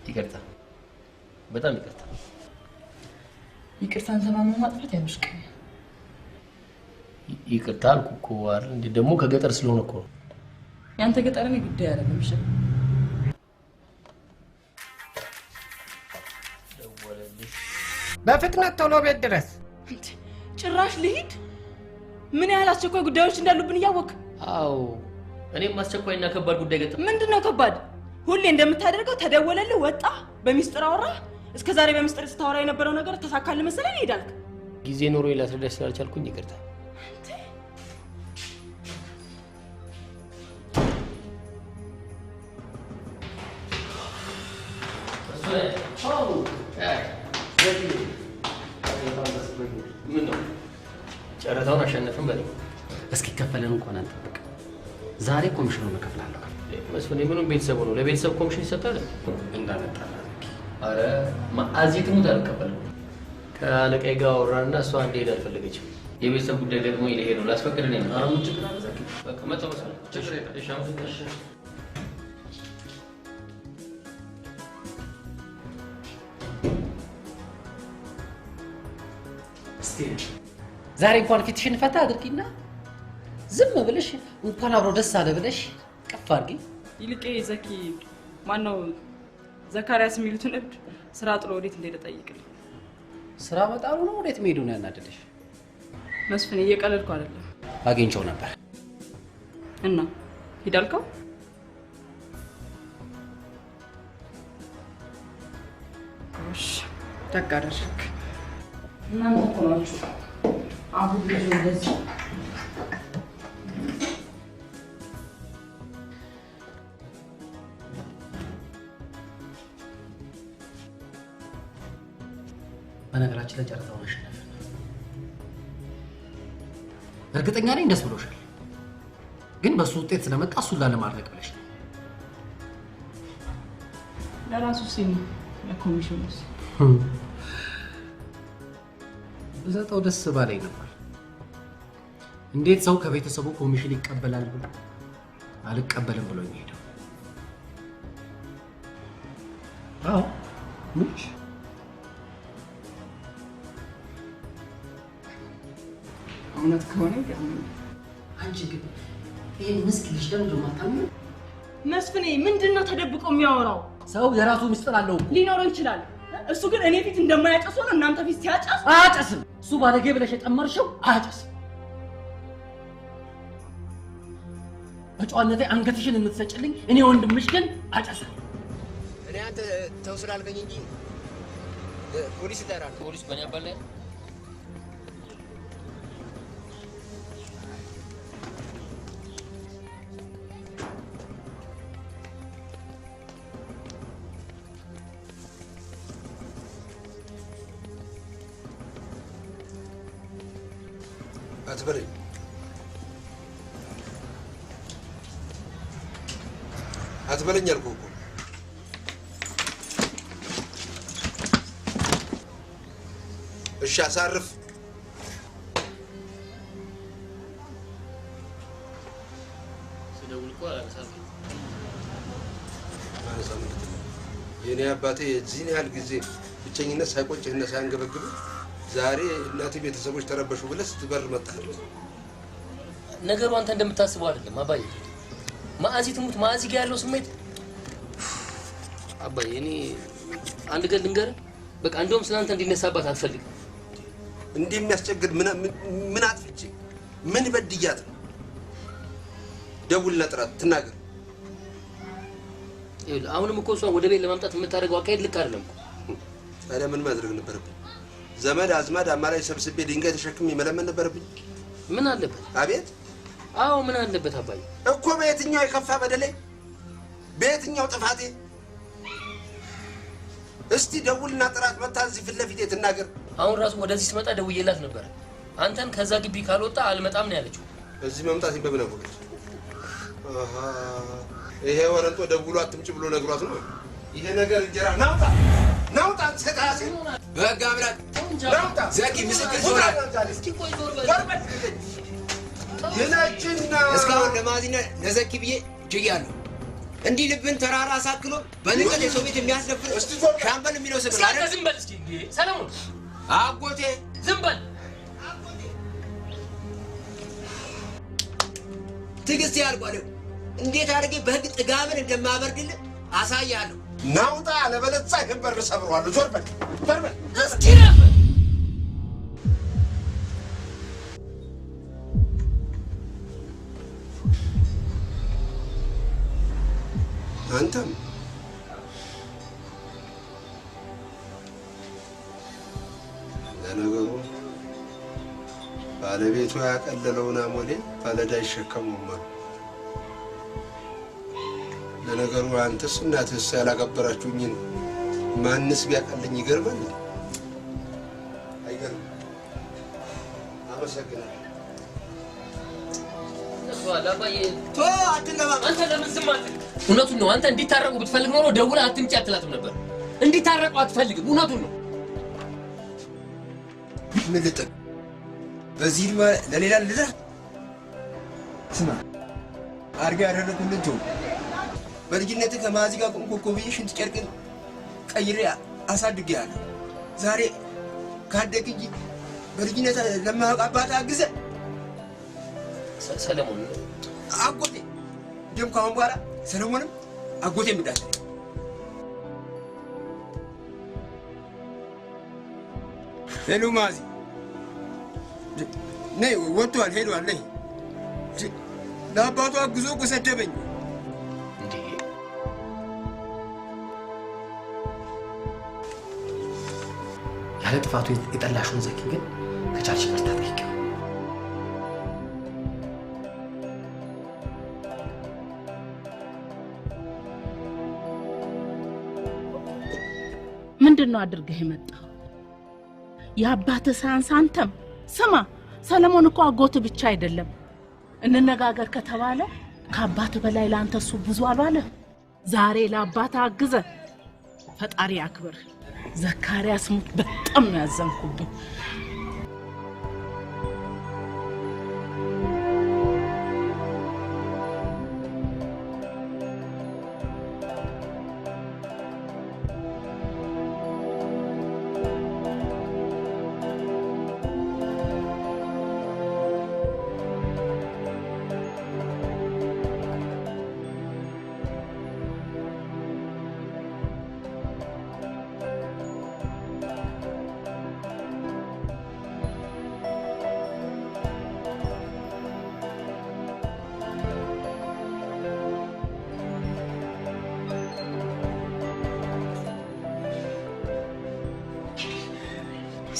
ይቅርታ፣ በጣም ይቅርታ። ይቅርታን ሰማማ ማጥፋት ያምሽቀኝ። ይቅርታ አልኩ እኮ አይደል እንዴ? ደግሞ ከገጠር ስለሆነ እኮ ነው። ያንተ ገጠር ነው ጉዳይ አይደለም። እሺ በፍጥነት ቶሎ ቤት ድረስ። ጭራሽ ልሂድ? ምን ያህል አስቸኳይ ጉዳዮች እንዳሉብን እያወቅ? አዎ እኔም አስቸኳይና ከባድ ጉዳይ ገጠም። ምንድነው ከባድ? ሁሌ እንደምታደርገው ተደወለልህ፣ ወጣ፣ በሚስጥር አወራ። እስከ ዛሬ በሚስጥር ስታወራ የነበረው ነገር ተሳካልህ መሰለኝ ይሄዳልክ። ጊዜ ኖሮ ላስረዳሽ ስላልቻልኩኝ ይቅርታ። ጨረታውን አሸነፍን በለኝ። እስኪ ከፈለን እንኳን አንጠብቅ። ዛሬ ኮሚሽኑን እከፍላለሁ። መስፍን የምኑን ቤተሰቡ ነው? ለቤተሰብ ኮሚሽን ይሰጣል እንዳመጣላ። አረ ማአዚ ትሙት አልቀበልም። ከአለቃዬ ጋር አወራንና እሷ እንድሄድ አልፈለገችም። የቤተሰብ ጉዳይ ደግሞ ይሄድ ነው ላስፈቅድ ነኝ። አረ ምን ችግር አለ? በቃ መጣሁ መስፍን። ዛሬ እንኳን ፊትሽን ፈታ አድርጊና ዝም ብለሽ እንኳን አብሮ ደስ አለ ብለሽ ቀፍ አድርጊ። ይልቄ ዘኪ ማነው ዘካሪያስ የሚሉትን እብድ ስራ ጥሎ ወዴት እንደሄደ ጠይቅልኝ። ስራ መጣሉ ነው ወዴት መሄዱ ነው ያናደደሽ? መስፍን እየቀለድኩ አይደለም። አግኝቼው ነበር እና ሂዳልከው? እሺ ደግ አደረግክ። እናንተ እኮ ናችሁ አሁን ልጅ እንደዚህ በነገራችን ላይ ጨረታውን አሸነፍን። እርግጠኛ ነኝ ደስ ብሎሻል፣ ግን በሱ ውጤት ስለመጣ እሱን ላለማድረግ ብለሽ ነው። ለራሱ ሲል ለኮሚሽኑ ብሰጠው ደስ ባለኝ ነበር። እንዴት ሰው ከቤተሰቡ ኮሚሽን ይቀበላል ብሎ አልቀበልም ብሎ የሚሄደው? አዎ ምንሽ እውነት ከሆነ አንቺ ግን ይሄን ምስኪን ልጅ ደግሞ ማታምኑ? መስፍኔ ምንድነው ተደብቆ የሚያወራው? ሰው የራሱ ምስጢር አለው እኮ ሊኖረው ይችላል። እሱ ግን እኔ ፊት እንደማያጨስ ሆነ እናንተ ፊት ሲያጨስ አያጨስም። እሱ ባለጌ ብለሽ የጠመርሽው አያጨስም። በጨዋነቴ አንገትሽን የምትሰጭልኝ እኔ ወንድምሽ ግን አጨሰ። እኔ አንተ ተው ስላልከኝ እንጂ ፖሊስ ይጠራል። ፖሊስ በእኔ አባል ላይ አትበለኝ። አትበለኝ አልኩህ እኮ። እሺ አሳርፍ። ስደውል እኮ አላነሳም። የኔ አባቴ የዚህን ያህል ጊዜ ብቸኝነት ሳይቆጭህና ሳያንገበግብህ ዛሬ እናቴ ቤተሰቦች ተረበሹ ብለህ ስትበር መጣህ። ነገሩ አንተ እንደምታስበው አይደለም አባዬ። ማአዚ ትሙት ማአዚ ጋር ያለው ስሜት አባዬ፣ እኔ አንድ ቀን ልንገርህ፣ በቃ እንደውም ስላንተ እንዲነሳባት አልፈልግም። እንዲህ የሚያስቸግር ምን አጥፍቼ ምን በድያት ነው? ደውልና ጥራት ትናገር። ይኸውልህ አሁንም እኮ እሷን ወደ ቤት ለማምጣት የምታደርገው አካሄድ ልክ አይደለም። ታዲያ ምን ማድረግ ነበረብኝ? ዘመድ አዝማድ አማላይ ሰብስቤ ድንጋይ ተሸክሜ መለመን ነበረብኝ? ምን አለበት? አቤት። አዎ ምን አለበት አባዬ? እኮ በየትኛው የከፋ በደሌ፣ በየትኛው ጥፋቴ? እስቲ ደውልና ጥራት መታ እዚህ ፊት ለፊቴ ትናገር። አሁን ራሱ ወደዚህ ስመጣ ደውዬላት ነበር። አንተን ከዛ ግቢ ካልወጣ አልመጣም ነው ያለችው። እዚህ መምጣት በምን አወቀች? አሃ ይሄ ወረንጦ ደውሎ አትምጭ ብሎ ነግሯት ነው። ይሄ ነገር እንጀራ ናውጣ ናውጣ ሰጣሴ በጋ አምላክ ናውጣ ዘኪ ምስክር ዞራል። እስኪ ቆይ ዞር በል የናችና እስካሁን ለማዚና ለዘኪ ብዬ ችያለሁ። እንዲህ ልብን ተራራ አሳክሎ በንቀት የሰው ቤት የሚያስደፍር ሻምበል የሚለው ስም አይደል? ዝም በል እስኪ እንዴ ሰለሞን። አጎቴ ዝም በል። ትዕግስት ያልቋል። እንዴት አድርጌ በህግ ጥጋብን እንደማበርድልህ አሳያለሁ። ናውጣ አለበለዚያ ይሄን በር ሰብረዋለሁ። ዞር በል ዞር በል እስኪ ነበር አንተም ለነገሩ ባለቤቱ ያቀለለውን አሞሌ ባለዕዳ ይሸከመውም አሉ። ለነገሩ አንተስ እናትህስ ያላከበራችሁኝን ማንስ ቢያቀልኝ ይገርማል። አይገርም? አመሰግናለሁ። አንተ ለምን ዝም አትልም? እውነቱን ነው። አንተ እንዲታረቁ ብትፈልግ ኖሮ ደውለህ አትምጪ አትላትም ነበር። እንዲታረቁ አትፈልግም። እውነቱን ነው። ምን ልጥቅ በዚህ ድማ ለሌላ ልዳ ስማ አርጋ ያደረኩልን ተው። በልጅነትህ ከማዚ ጋር ኮኮብዬ ሽንት ጨርቅን ቀይሬ አሳድጌሃለሁ። ዛሬ ካደግ እንጂ በልጅነት ለማያውቅ አባት አግዘህ ሰለሞን አጎቴ እንደውም ከአሁን በኋላ ሰለሞንም አጎቴ እንዳለ ሄሎ ማዚ ነይ ወጥቷል ሄዷል ነይ ለአባቱ አግዞ እኮ ሰደበኝ እንዴ ያለ ጥፋቱ የጠላሽውን ዘኪ ግን ከቻልሽ ይቅርታ ጠይቂው። ምንድነው አድርገህ የመጣው? የአባትህ ሳያንስ አንተም ስማ፣ ሰለሞን እኮ አጎት ብቻ አይደለም። እንነጋገር ከተባለ ከአባትህ በላይ ለአንተ እሱ ብዙ አልዋለ። ዛሬ ለአባትህ አግዘ ፈጣሪ አክብር። ዘካርያስ ሙት በጣም ነው ያዘንኩብኝ።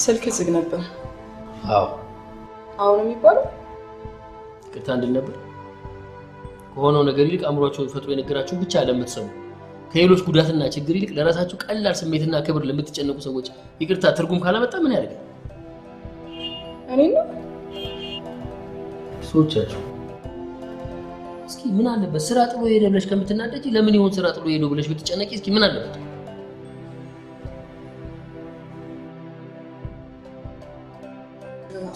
ስልክ ዝግ ነበር። አዎ አሁን የሚባለው ቅጣ እንድል ነበር። ከሆነው ነገር ይልቅ አእምሯቸውን ፈጥሮ የነገራችሁን ብቻ ለምትሰሙ ከሌሎች ጉዳትና ችግር ይልቅ ለራሳችሁ ቀላል ስሜትና ክብር ለምትጨነቁ ሰዎች ይቅርታ ትርጉም ካላመጣ ምን ያደርጋል? እኔና ሰዎቻችሁ እስኪ ምን አለበት ስራ ጥሎ ሄደ ብለሽ ከምትናደጂ ለምን ይሆን ስራ ጥሎ ሄዶ ብለሽ ብትጨነቂ እስኪ ምን አለበት?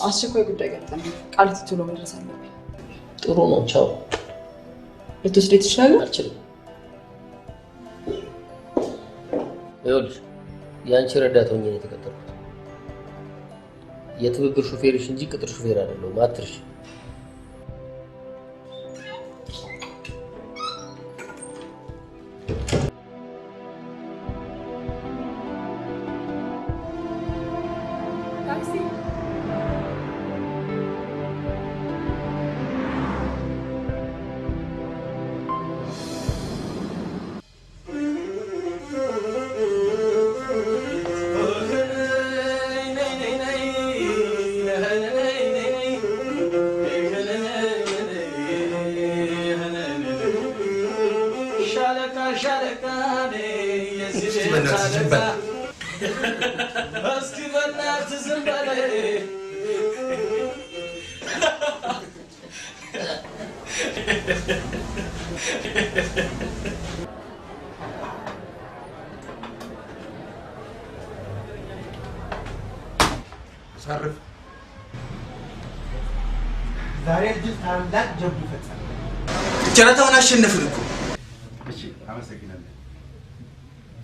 አስቸኳይ ጉዳይ ገጠመኝ። ቃሊቲ ቶሎ መድረስ አለብኝ። ጥሩ ነው። ቻው። ልትወስደኝ ትችላለህ? አልችልም። ይኸውልሽ የአንቺ ረዳት ሆኜ ነው የተቀጠርኩት። የትብብር ሹፌርሽ እንጂ ቅጥር ሹፌር አይደለሁም። አትርሽ። صرف ዛሬ ልጅ ታላቅ ጀብዱ ፈጸመ። ጨረታውን አሸነፍን እኮ። እሺ አመሰግናለሁ።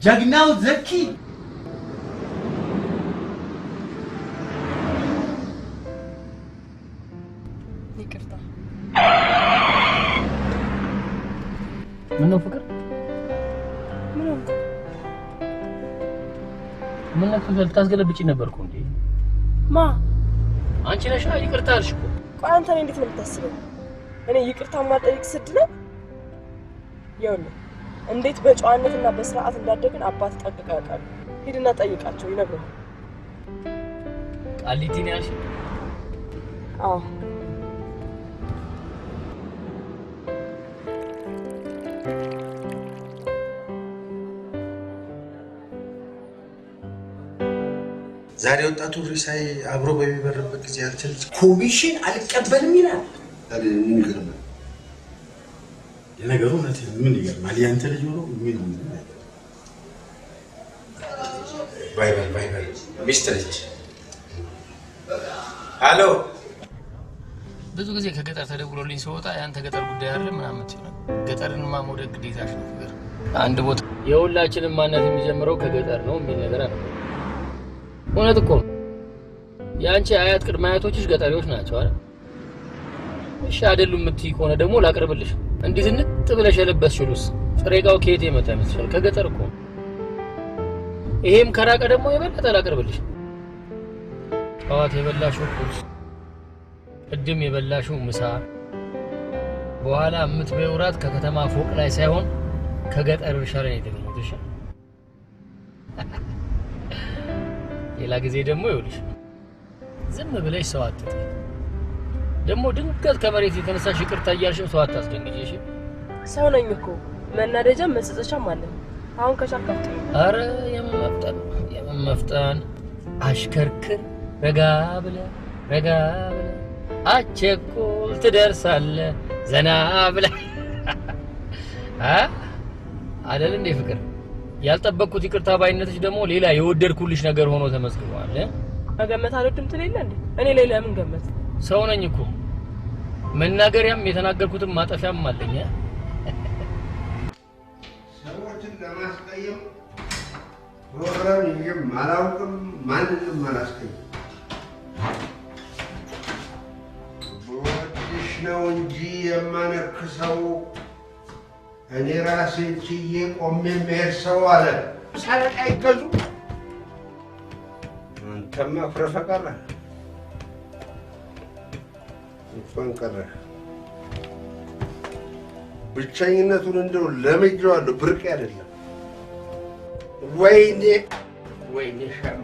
ጀግናው ዘኪ ይቅርታ። ምን ነው ፍቅር? ምን ነው ፍቅር ልታስገለብጪ ነበርኩ እንዴ? ማ አንቺ ነሽ? ይቅርታ አልሽ እኮ። ቆይ አንተ እኔ እንዴት ነው የምታስበው? እኔ ይቅርታ ማጠይቅ ስድ ነው? ይኸውልህ እንዴት በጨዋነትና በስርዓት እንዳደግን አባት ጠንቅቀው ያውቃሉ። ሂድና ጠይቃቸው ይነግሩሃል። ቃሊቲ ነው ያልሽ? አዎ። ዛሬ ወጣቱ ሪሳይ አብሮ በሚበርበት ጊዜ አልችል ኮሚሽን አልቀበልም ይላል። ምን ይገርማል? የነገሩ እውነት ምን ይገርማል? ያንተ ልጅ ሆኖ ምን ባይ ባይ ባይ ባይ ሚስተር ልጅ ሃሎ። ብዙ ጊዜ ከገጠር ተደውሎልኝ ስወጣ ያንተ ገጠር ጉዳይ አይደለም ምናምን ትይው። ገጠርንማ መውደድ ግዴታሽ ነው ፍቅር። አንድ ቦታ የሁላችንም ማንነት የሚጀምረው ከገጠር ነው የሚል ነገር አለ። እውነት እኮ ያንቺ አያት ቅድመ አያቶችሽ ገጠሪዎች ናቸው አይደል? እሺ አይደሉም የምትይ ከሆነ ደግሞ ላቅርብልሽ። እንዲህ ዝንጥ ብለሽ የለበስሽው ልብስ ፍሬጋው ከየት የመጣ ይመስልሻል? ከገጠር እኮ። ይሄም ከራቀ ደግሞ የበለጠ ላቅርብልሽ። ጠዋት የበላሽው ቁርስ፣ ቅድም የበላሽው ምሳ፣ በኋላ የምትበይው እራት ከከተማ ፎቅ ላይ ሳይሆን ከገጠር እርሻ ላይ ነው የተገኘው። እሺ ሌላ ጊዜ ደግሞ ይኸውልሽ ዝም ብለሽ ሰው አትጥቂ። ደግሞ ድንገት ከመሬት የተነሳሽ ይቅርታ እያልሽም ሰው አታስደንግጪ። እሺ ሰው ነኝ እኮ መናደጃም መጸጸቻም አለ። አሁን ከሻካፍት አረ የምን መፍጠን አሽከርክር ረጋ ብለህ አቸኩል ትደርሳለህ ዘና ብለህ አይደል እንዴ ፍቅር? ያልጠበቅኩት ይቅርታ ባይነትሽ ደግሞ ሌላ የወደድኩልሽ ነገር ሆኖ ተመስግኗል። መገመት አልወድም ትል የለ እንዴ? እኔ ሌላ ምን ገመት? ሰው ነኝ እኮ መናገሪያም የተናገርኩትም ማጠፊያም አለኝ። ሰዎችን ለማስቀየም ፕሮግራም ይዤም አላውቅም፣ ማንንም አላስቀይም። በወድሽ ነው እንጂ የማነክሰው እኔ ራሴን ችዬ ቆሜ መሄድ ሰው አለ። ሳለቃ ይገዙ። አንተማ አኩረፈ ቀረህ እንኳን ቀረህ። ብቸኝነቱን እንደው ለምጄዋለሁ፣ ብርቅ አይደለም። ወይኔ ሻም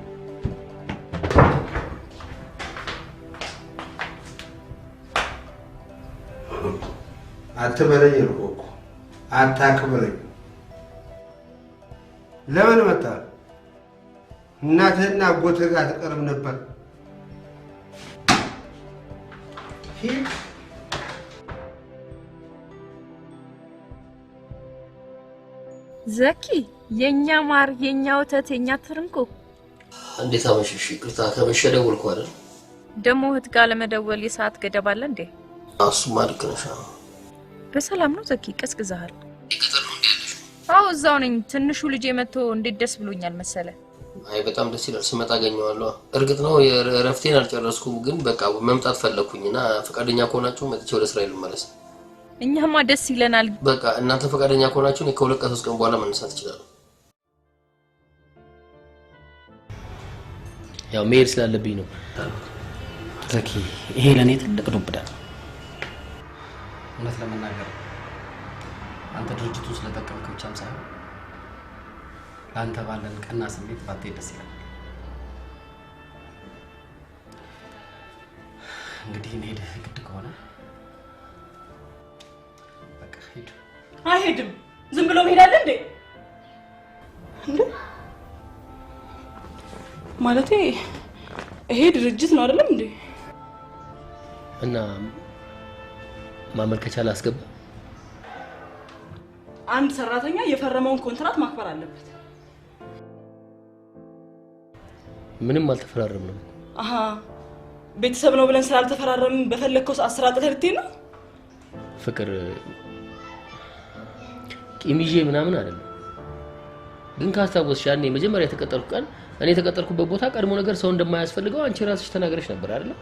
አትበለኝ አልኩህ እኮ አታክብረኝ። ለምን መጣ? እናትህና አጎትህ ጋር ትቀርብ ነበር። ሂድ። ዘኪ የኛ ማር የኛ ወተት የኛ ትርንኩ እንዴት አመሸሽ? ይቅርታ ከመሸ ደወልኩ አይደል? ደሞ እህት ጋር ለመደወል የሰዓት ገደብ አለ እንዴ? እሱማ ልክ ነሽ። በሰላም ነው ዘኪ? ቀዝቅዘሃል? አዎ እዛው ነኝ። ትንሹ ልጅ መጥቶ እንዴት ደስ ብሎኛል መሰለ። አይ በጣም ደስ ይላል። ስመጣ አገኘዋለሁ። እርግጥ ነው የረፍቴን አልጨረስኩም፣ ግን በቃ መምጣት ፈለኩኝና ፈቃደኛ ከሆናችሁ መጥቼ ወደ እስራኤል ልመለስ። እኛማ ደስ ይለናል። በቃ እናንተ ፈቃደኛ ከሆናችሁ እኔ ከሁለት ቀን 3 ቀን በኋላ መነሳት እችላለሁ። ያው መሄድ ስላለብኝ ነው። ዘኪ ይሄ ለኔ ትልቅ ዱብዳ ነው። እውነት ለመናገር አንተ ድርጅቱ ስለጠቀምከው ብቻም ሳይሆን ለአንተ ባለን ቀና ስሜት ባትሄድ ደስ ይላል። እንግዲህ መሄድ ግድ ከሆነ በቃ ሂድ። አይሄድም። ዝም ብሎ መሄድ አለ እንዴ? ማለቴ ይሄ ድርጅት ነው አይደለም እንዴ? እና ማመልከቻ ላስገባ። አንድ ሰራተኛ የፈረመውን ኮንትራት ማክበር አለበት። ምንም አልተፈራረምንም። አሃ ቤተሰብ ነው ብለን ስላልተፈራረምን በፈለከው ሰዓት ስራ አጥተህ ልትሄድ ነው? ፍቅር ቂም ይዤ ምናምን አይደለም። ግን ካስታወስሽ ያኔ መጀመሪያ የተቀጠርኩ ቀን እኔ የተቀጠርኩበት ቦታ ቀድሞ ነገር ሰው እንደማያስፈልገው አንቺ ራስሽ ተናግረሽ ነበር አይደል?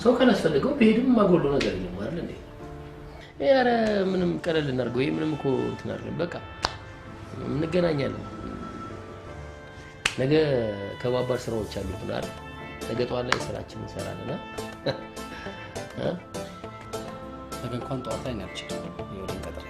ሰው ካላስፈልገው በሄድም ማጎሎ ነገር የለም አይደል እንዴ? ኧረ ምንም ቀለል እናድርገው። ይሄ ምንም እኮ እንትን አይደለም። በቃ እንገናኛለን። ነገ ከባባድ ስራዎች አሉብን አይደል? ነገ ጠዋት ላይ ስራችንን እንሰራለን። ነገ እንኳን ጠዋት ላይ ነው ያልችል ይወልን ቀጥረ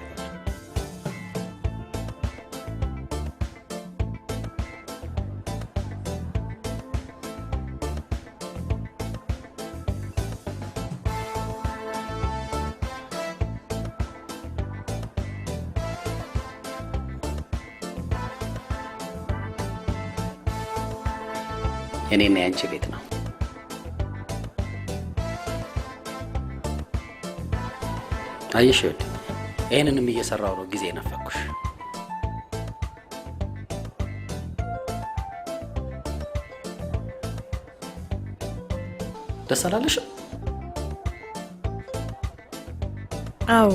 የኔና ያንቺ ቤት ነው። አየሽ ወድ ይሄንንም እየሰራው ነው ጊዜ ነፈኩሽ። ደስ አላለሽም? አዎ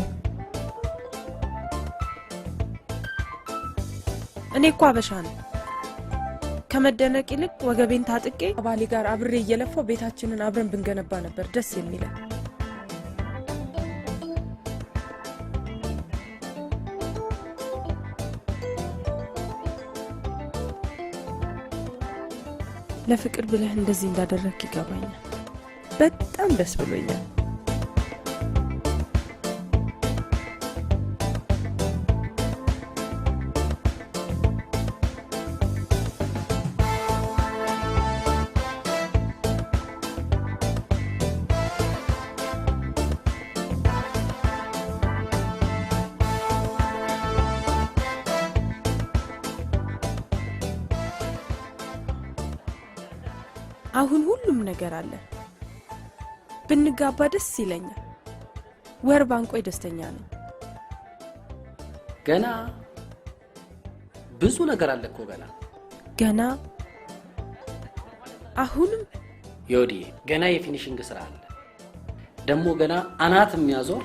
እኔ እኮ አበሻ ነኝ። ከመደነቅ ይልቅ ወገቤን ታጥቄ ባሌ ጋር አብሬ እየለፋው ቤታችንን አብረን ብንገነባ ነበር ደስ የሚለን። ለፍቅር ብለህ እንደዚህ እንዳደረክ ይገባኛል። በጣም ደስ ብሎኛል። አሁን ሁሉም ነገር አለ። ብንጋባ ደስ ይለኛል። ወር ባንቆይ ደስተኛ ነኝ። ገና ብዙ ነገር አለ እኮ ገና አሁንም ዮዲ ገና የፊኒሺንግ ስራ አለ። ደግሞ ገና አናት የሚያዞር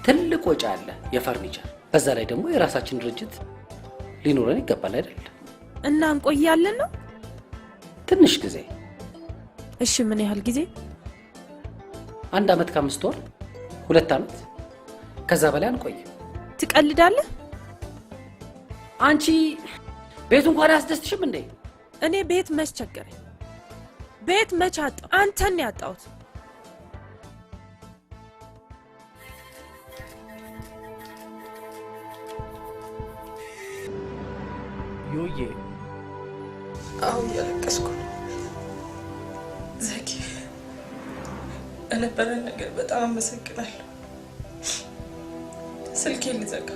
ትልቅ ወጪ አለ የፈርኒቸር። በዛ ላይ ደግሞ የራሳችን ድርጅት ሊኖረን ይገባል አይደል? እና እንቆያለን ነው ትንሽ ጊዜ። እሺ ምን ያህል ጊዜ? 1 አመት ከ5 ወር፣ 2 አመት፣ ከዛ በላይ አንቆይ። ትቀልዳለህ? አንቺ ቤቱ እንኳን አያስደስትሽም እንዴ? እኔ ቤት መች ቸገረኝ? ቤት መች አጣሁ? አንተን ያጣሁት። ዮዬ አሁን ያለቀስኩ ነው። ዘኪ ለነበረን ነገር በጣም አመሰግናለሁ። ስልኬን ልዘጋ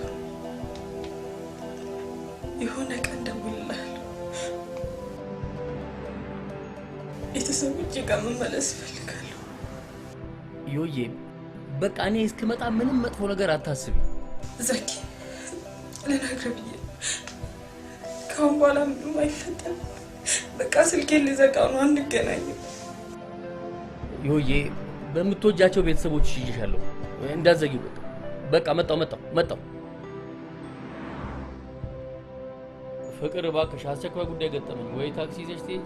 የሆነ ቀን ደውልልሃለሁ። ቤተሰቦቼ ጋር መመለስ እፈልጋለሁ። ዮዬ በቃ እኔ እስክመጣ ምንም መጥፎ ነገር አታስቢ። ዘኪ ልነግርህ ብዬ ከአሁን በኋላ ምንም አይፈጠርም። በቃ ስልኬን ልዘጋው ነው። አንገናኝም። ዮዬ በምትወጃቸው ቤተሰቦች ይዤሻለሁ። እንዳትዘጊው በቃ መጣሁ። ፍቅር እባክሽ አስቸኳይ ጉዳይ ገጠመኝ። ወይ ታክሲ ይዘሽ ትሄጂ?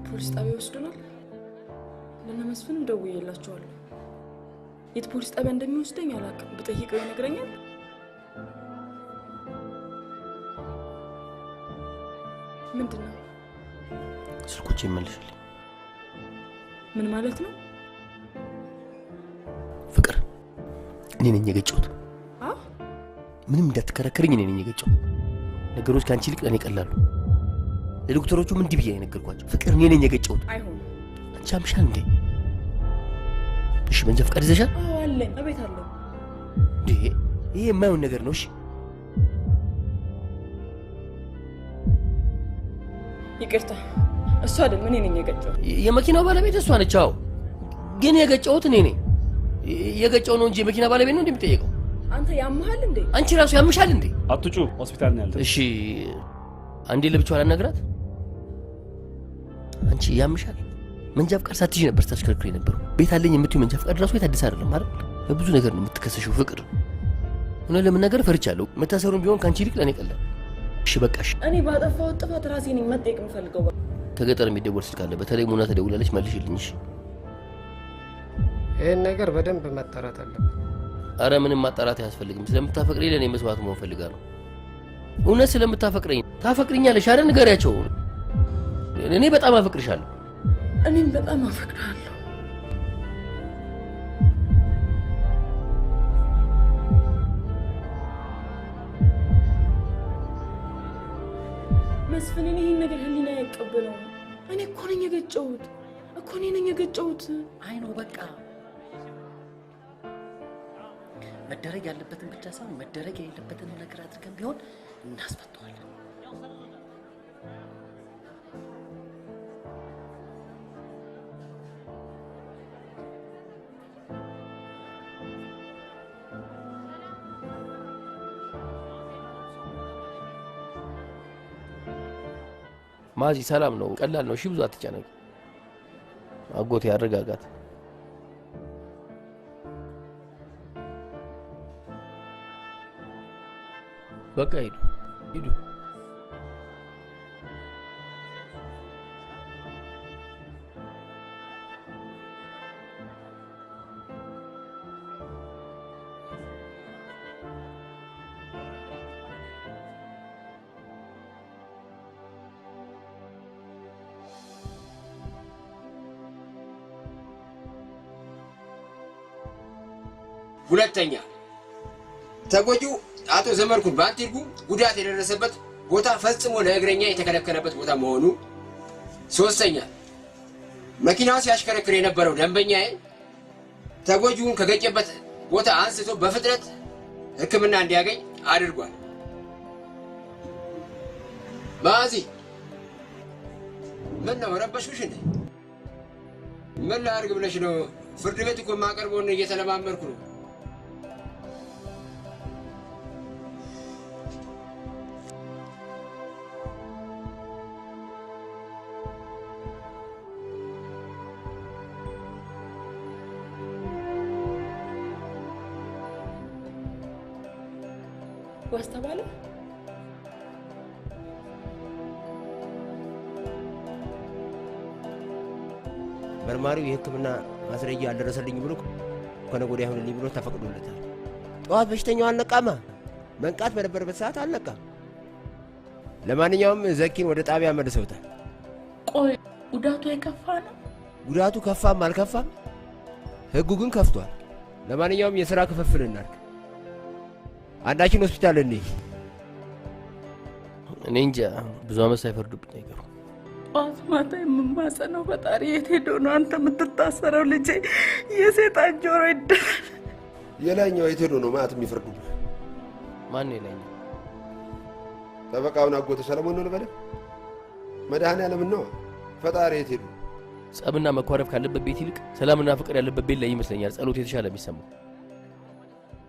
ፖሊስ ጣቢያ ወስዶናል። ለእነ መስፍንም ደውዬላቸዋለሁ። የት ፖሊስ ጣቢያ እንደሚወስደኝ አላውቅም። ብጠይቀው ይነግረኛል። ምንድን ነው? ስልኮቼ ይመልሽልኝ። ምን ማለት ነው? ፍቅር እኔ ነኝ የገጨሁት። ምንም እንዳትከራከረኝ እኔ ነኝ የገጨሁት። ነገሮች ካንቺ ይልቅ ለኔ ቀላሉ። ለዶክተሮቹ ምን እንዲህ ብዬ ነገርኳቸው። ፍቅር እኔ ነኝ የገጨሁት። አይሆንም። አንቺ አምሻል እንዴ? እሺ መንጃ ፈቃድ ይዘሻል? አዎ አለኝ። አቤት አለኝ። ይሄ የማይሆን ነገር ነው። እሺ ይቅርታ፣ እሷ አይደለም እኔ ነኝ የገጨሁት። የመኪናው ባለቤት እሷ ነች። አዎ ግን የገጨሁት እኔ ነኝ። የገጨው ነው እንጂ የመኪና ባለቤት ነው እንደሚጠየቀው። አንተ ያምሃል እንዴ? አንቺ ራሱ ያምሻል እንዴ? አትጩ፣ ሆስፒታል ነው ያለው። እሺ አንዴ ለብቻው አላናግራት። አንቺ ያምሻል። መንጃ ፈቃድ ሳትይዥ ነበር ታሽከርክሪ ነበር። ቤት አለኝ የምትይው መንጃ ፈቃድ ራሱ የታደሰ አይደለም አይደል? በብዙ ነገር ነው የምትከሰሽው። ፍቅር እውነት ለመናገር ፈርቻለሁ። መታሰሩን ቢሆን ካንቺ ይልቅ ለኔ ቀላል። እሺ በቃሽ። እኔ ባጠፋሁት ጥፋት ራሴ ነኝ መጠየቅ የምፈልገው። ከገጠር የሚደወል ስልክ አለ። በተለይ ሙና ተደውላለች፣ መልሽልኝ። እሺ ይሄን ነገር በደንብ ማጣራት አለብን። አረ ምንም ማጣራት አያስፈልግም። ስለምታፈቅሪ ለኔ መስዋዕት መሆን ፈልጋ ነው። እውነት ስለምታፈቅረኝ ታፈቅሪኛለሽ አይደል? ንገሪያቸው። እኔ በጣም አፈቅርሻለሁ። እኔም በጣም አፈቅርሃለሁ። መስፍን፣ እኔ ይህን ነገር ህሊና ያቀበለው። እኔ እኮ ነኝ የገጨሁት። አይ ነው በቃ መደረግ ያለበትን ብቻ ሳይሆን መደረግ የሌለበትን ነገር አድርገን ቢሆን እናስፈታዋለን። ማዚ ሰላም ነው፣ ቀላል ነው። እሺ ብዙ አትጨነቂ። አጎቴ ያረጋጋት። በቃ ሂዱ። ሁለተኛ ተጎጂው አቶ ዘመርኩን ባንቲርጉ ጉዳት የደረሰበት ቦታ ፈጽሞ ለእግረኛ የተከለከለበት ቦታ መሆኑ። ሶስተኛ መኪናው ሲያሽከረክር የነበረው ደንበኛዬ ተጎጂውን ከገጨበት ቦታ አንስቶ በፍጥነት ሕክምና እንዲያገኝ አድርጓል። ማዚ ምን ነው ረበሽኩሽ እንዴ? ምን ላድርግ ብለሽ ነው? ፍርድ ቤት እኮ ማቀርበውን እየተለማመድኩ ነው። ዋስ ተባለ? መርማሪው የሕክምና ማስረጃ አልደረሰልኝ ብሎ ከነገ ወዲያ ይሁንልኝ ብሎ ተፈቅዶለታል። ጠዋት በሽተኛው አልነቃማ፣ መንቃት በነበረበት ሰዓት አልነቃም። ለማንኛውም ዘኪን ወደ ጣቢያ መልሰውታል። ቆይ ጉዳቱ የከፋ ነው? ጉዳቱ ከፋም አልከፋም ሕጉ ግን ከፍቷል። ለማንኛውም የሥራ ክፍፍል እናድርግ። አንዳችን ሆስፒታል እንሂድ። እኔ እንጃ ብዙ ዓመት ሳይፈርዱብኝ አይቀሩ። ጠዋት ማታ የምማጸነው ፈጣሪ የት ሄዶ ነው አንተ የምትታሰረው? ልጄ የሴጣን ጆሮ ይደፋል። የላይኛው የት ሄዶ ነው ማለት የሚፈርዱብህ? ማን ነው የላይኛው? ጠበቃውን አጎተ ሰለሞን ነው ልበልህ? መድኃኔዓለም ነው። ፈጣሪ የት ሄዶ? ጸብና መኳረፍ ካለበት ቤት ይልቅ ሰላምና ፍቅር ያለበት ቤት ላይ ይመስለኛል ጸሎት የተሻለ የሚሰማው።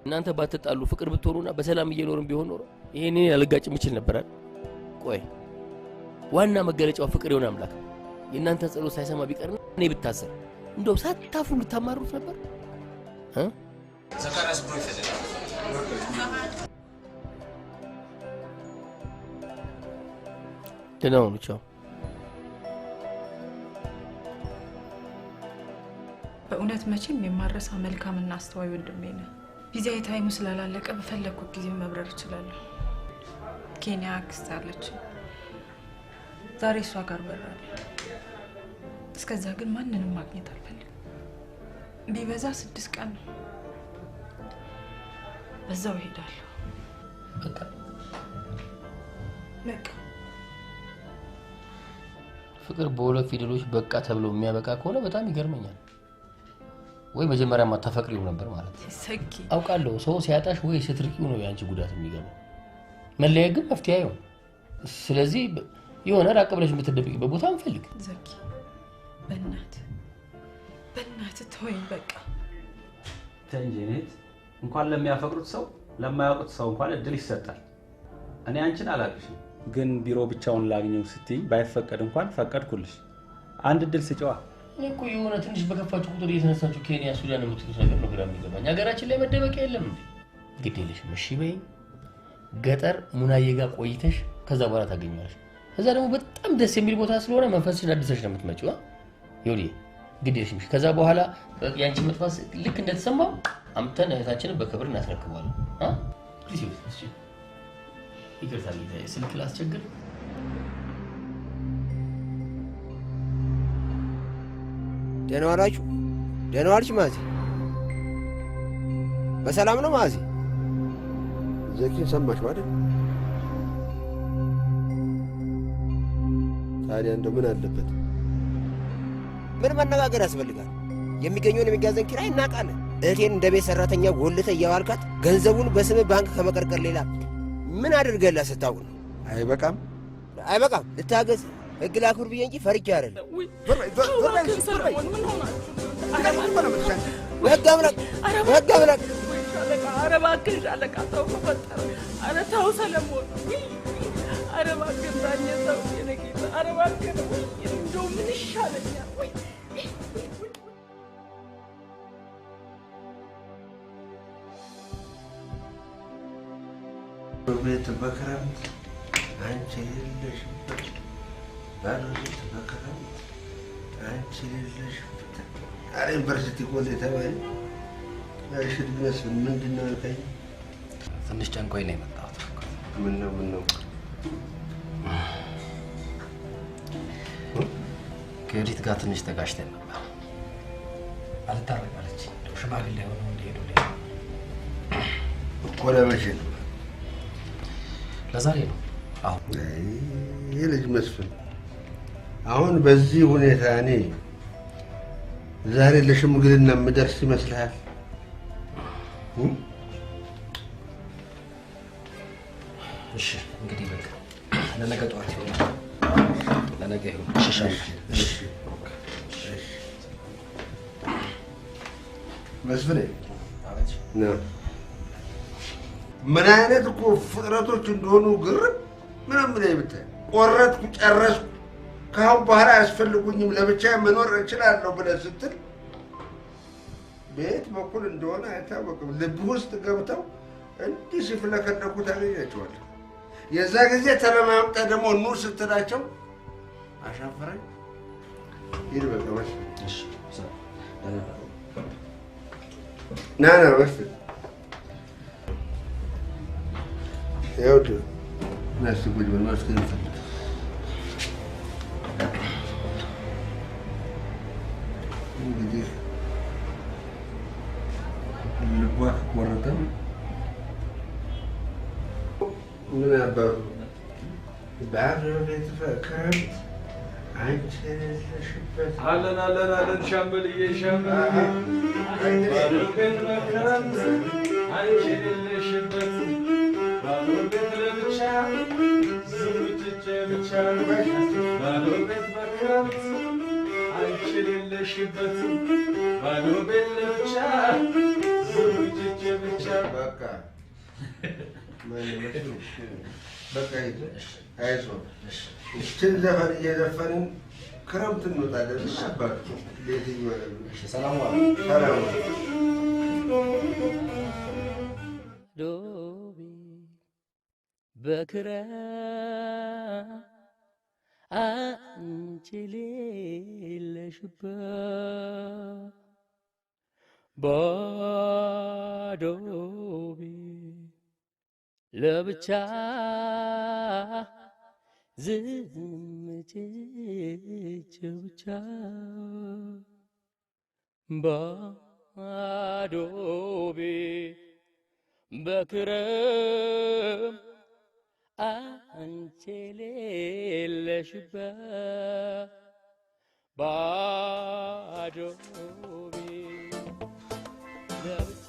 እናንተ ባትጣሉ ፍቅር ብትሆኑና በሰላም እየኖርን ቢሆን ኖሮ ይሄንን ያልጋጭ የምችል ነበራል። ቆይ ዋና መገለጫው ፍቅር የሆነ አምላክ የእናንተ ጸሎት ሳይሰማ ቢቀርና እኔ ብታሰር እንደው ሳታፍሩ ልታማሩት ነበር። ዘካርያስ ብሎ ይፈልጋል። ደህና ሁኑ። ቻው። በእውነት መቼም የማረሳ መልካምና አስተዋይ ወንድሜ ነህ። ቪዛዬ ታይሙ ስላላለቀ በፈለግኩት ጊዜ መብረር እችላለሁ። ኬንያ አክስት አለች። ዛሬ እሷ ጋር በራለሁ። እስከዛ ግን ማንንም ማግኘት አልፈልግም። ቢበዛ 6 ቀን ነው። በዛው እሄዳለሁ። በቃ ፍቅር በሁለት ፊደሎች በቃ ተብሎ የሚያበቃ ከሆነ በጣም ይገርመኛል። ወይ መጀመሪያ ማታፈቅሪው ነበር ማለት ነው። ሰኪ አውቃለሁ። ሰው ሲያጣሽ ወይ ስትርቂው ነው ያንቺ ጉዳት የሚገባው። መለያየት ግን መፍትሄ አይሆን። ስለዚህ የሆነ ራቅ ብለሽ የምትደብቂበት ቦታ እንፈልግ። ዘኪ በእናትህ ተወኝ በቃ። ተንጀኔት እንኳን ለሚያፈቅሩት ሰው ለማያውቁት ሰው እንኳን እድል ይሰጣል። እኔ አንቺን አላቅሽም፣ ግን ቢሮ ብቻውን ላግኘው ስትይ ባይፈቀድ እንኳን ፈቀድኩልሽ። አንድ እድል ስጪዋ። እኔ እኮ የሆነ ትንሽ በከፋችሁ ቁጥር እየተነሳችሁ ኬንያ፣ ሱዳን የምትሉት ነገር ነው ግራ የሚገባኝ። ሀገራችን ላይ መደበቂያ የለም እንዴ? ግድ የለሽም እሺ በይኝ። ገጠር ሙናዬ ጋር ቆይተሽ ከዛ በኋላ ታገኛለሽ። ከዛ ደግሞ በጣም ደስ የሚል ቦታ ስለሆነ መንፈስሽን አድሰሽ ነው የምትመጪው። ይኸውልህ ግድ የለሽም። ከዛ በኋላ ያንቺ መጥፋት ልክ እንደተሰማው አምተን እህታችንን በክብር እናስረክባለን። ይቅርታ ጌታዬ፣ ስልክ ላስቸግር። ደህና ዋላችሁ? ደህና ዋልሽ ማዚ? በሰላም ነው ማዚ? ዘኪን ሰማሽው አይደል? ታዲያ እንደው ምን አለበት? ምን መነጋገር ያስፈልጋል? የሚገኘውን የሚጋዘን ኪራይ እናውቃለን። እህቴን እንደ ቤት ሰራተኛ ጎልተህ እያዋልካት ገንዘቡን በስምህ ባንክ ከመቀርቀር ሌላ ምን አድርገህላት ስታውቅ ነው? አይበቃም? አይበቃም። ልታገዝ ህግ ላክብር ብዬ እንጂ ፈርቼ አይደለም። በህግ አምላክ በህግ አምላክ። ኧረ እባክህ ሻለቃ ተው በፈጠረ። ኧረ ተው ሰለሞን። ኧረ እባክህ ዳኜ ተው የኔ ጌታ። ኧረ እባክህ እንደው ምን ይሻለኛል? ቤት በክረምት አንቺ የሌለሽበት ባዶ ቤት በክረምት አንቺ የሌለሽበት። ኧረ ዩኒቨርሲቲ ኮሌ ተባይ እሺ፣ ድረስን ምንድን ነው ያልከኝ? ትንሽ ጨንቆኝ ነው የመጣሁት። ምን ነው? ከዮዲት ጋር ትንሽ ተጋጭተን ነበር። አልታረቃለች። ሽማግሌ ሆነው እንደሄዱ እኮ ለመቼ ነው? ለዛሬ ነው። አሁን ይህ ልጅ መስፍን አሁን በዚህ ሁኔታ እኔ ዛሬ ለሽምግልና የምደርስ ይመስልሃል? እሺ እንግዲህ በቃ ለነገ ጠዋት ይሆናል። ለነገ ይሁን። እሺ መስፍኔ ነው። ምን አይነት እኮ ፍጥረቶች እንደሆኑ ግርም ምንም ላይ ብታይ ቆረጥኩ፣ ጨረስኩ፣ ከአሁን በኋላ አያስፈልጉኝም፣ ለብቻ መኖር እችላለሁ ብለህ ስትል በየት በኩል እንደሆነ አይታወቅም። ልብ ውስጥ ገብተው እንዲህ ሲፍለከለኩ ታገኛቸዋለህ። የዛ ጊዜ ተለማምጠህ ደግሞ ኑ ስትላቸው አሻፈረኝ። ሂድ በቃ መስ ና መስ ይኸውልህ ና እስኪ ቁጭ በል መስኪን ፈልግ እንግዲህ ልቧ ከቆረጠም ምን አባቱ ባዶ ቤት ክረምት አንቺ የሌለሽበት አለን ሻምበልዬ ሻምበልዬ ባዶ ቤት በክረምት አንቺ የሌለሽበት ባዶ ቤት ለብቻ ዝምጭጭ ብቻ ባዶ ቤት በክረምት አንቺ የሌለሽበት ባዶ ቤት ለብቻ ዝምጭጭ ብቻ በቃ በቃ አይዞህ ይህችን ዘፈን እየዘፈንን ክረምት እንወጣለን። አባቱ ሰላም ዶቢ በክረምት አንቺ የሌለሽበት ባዶ ቤት ለብቻ ዝምጭጭ ብቻ ባዶ ቤት በክረምት አንቺ የሌለሽበት ባዶ ቤት ለብቻ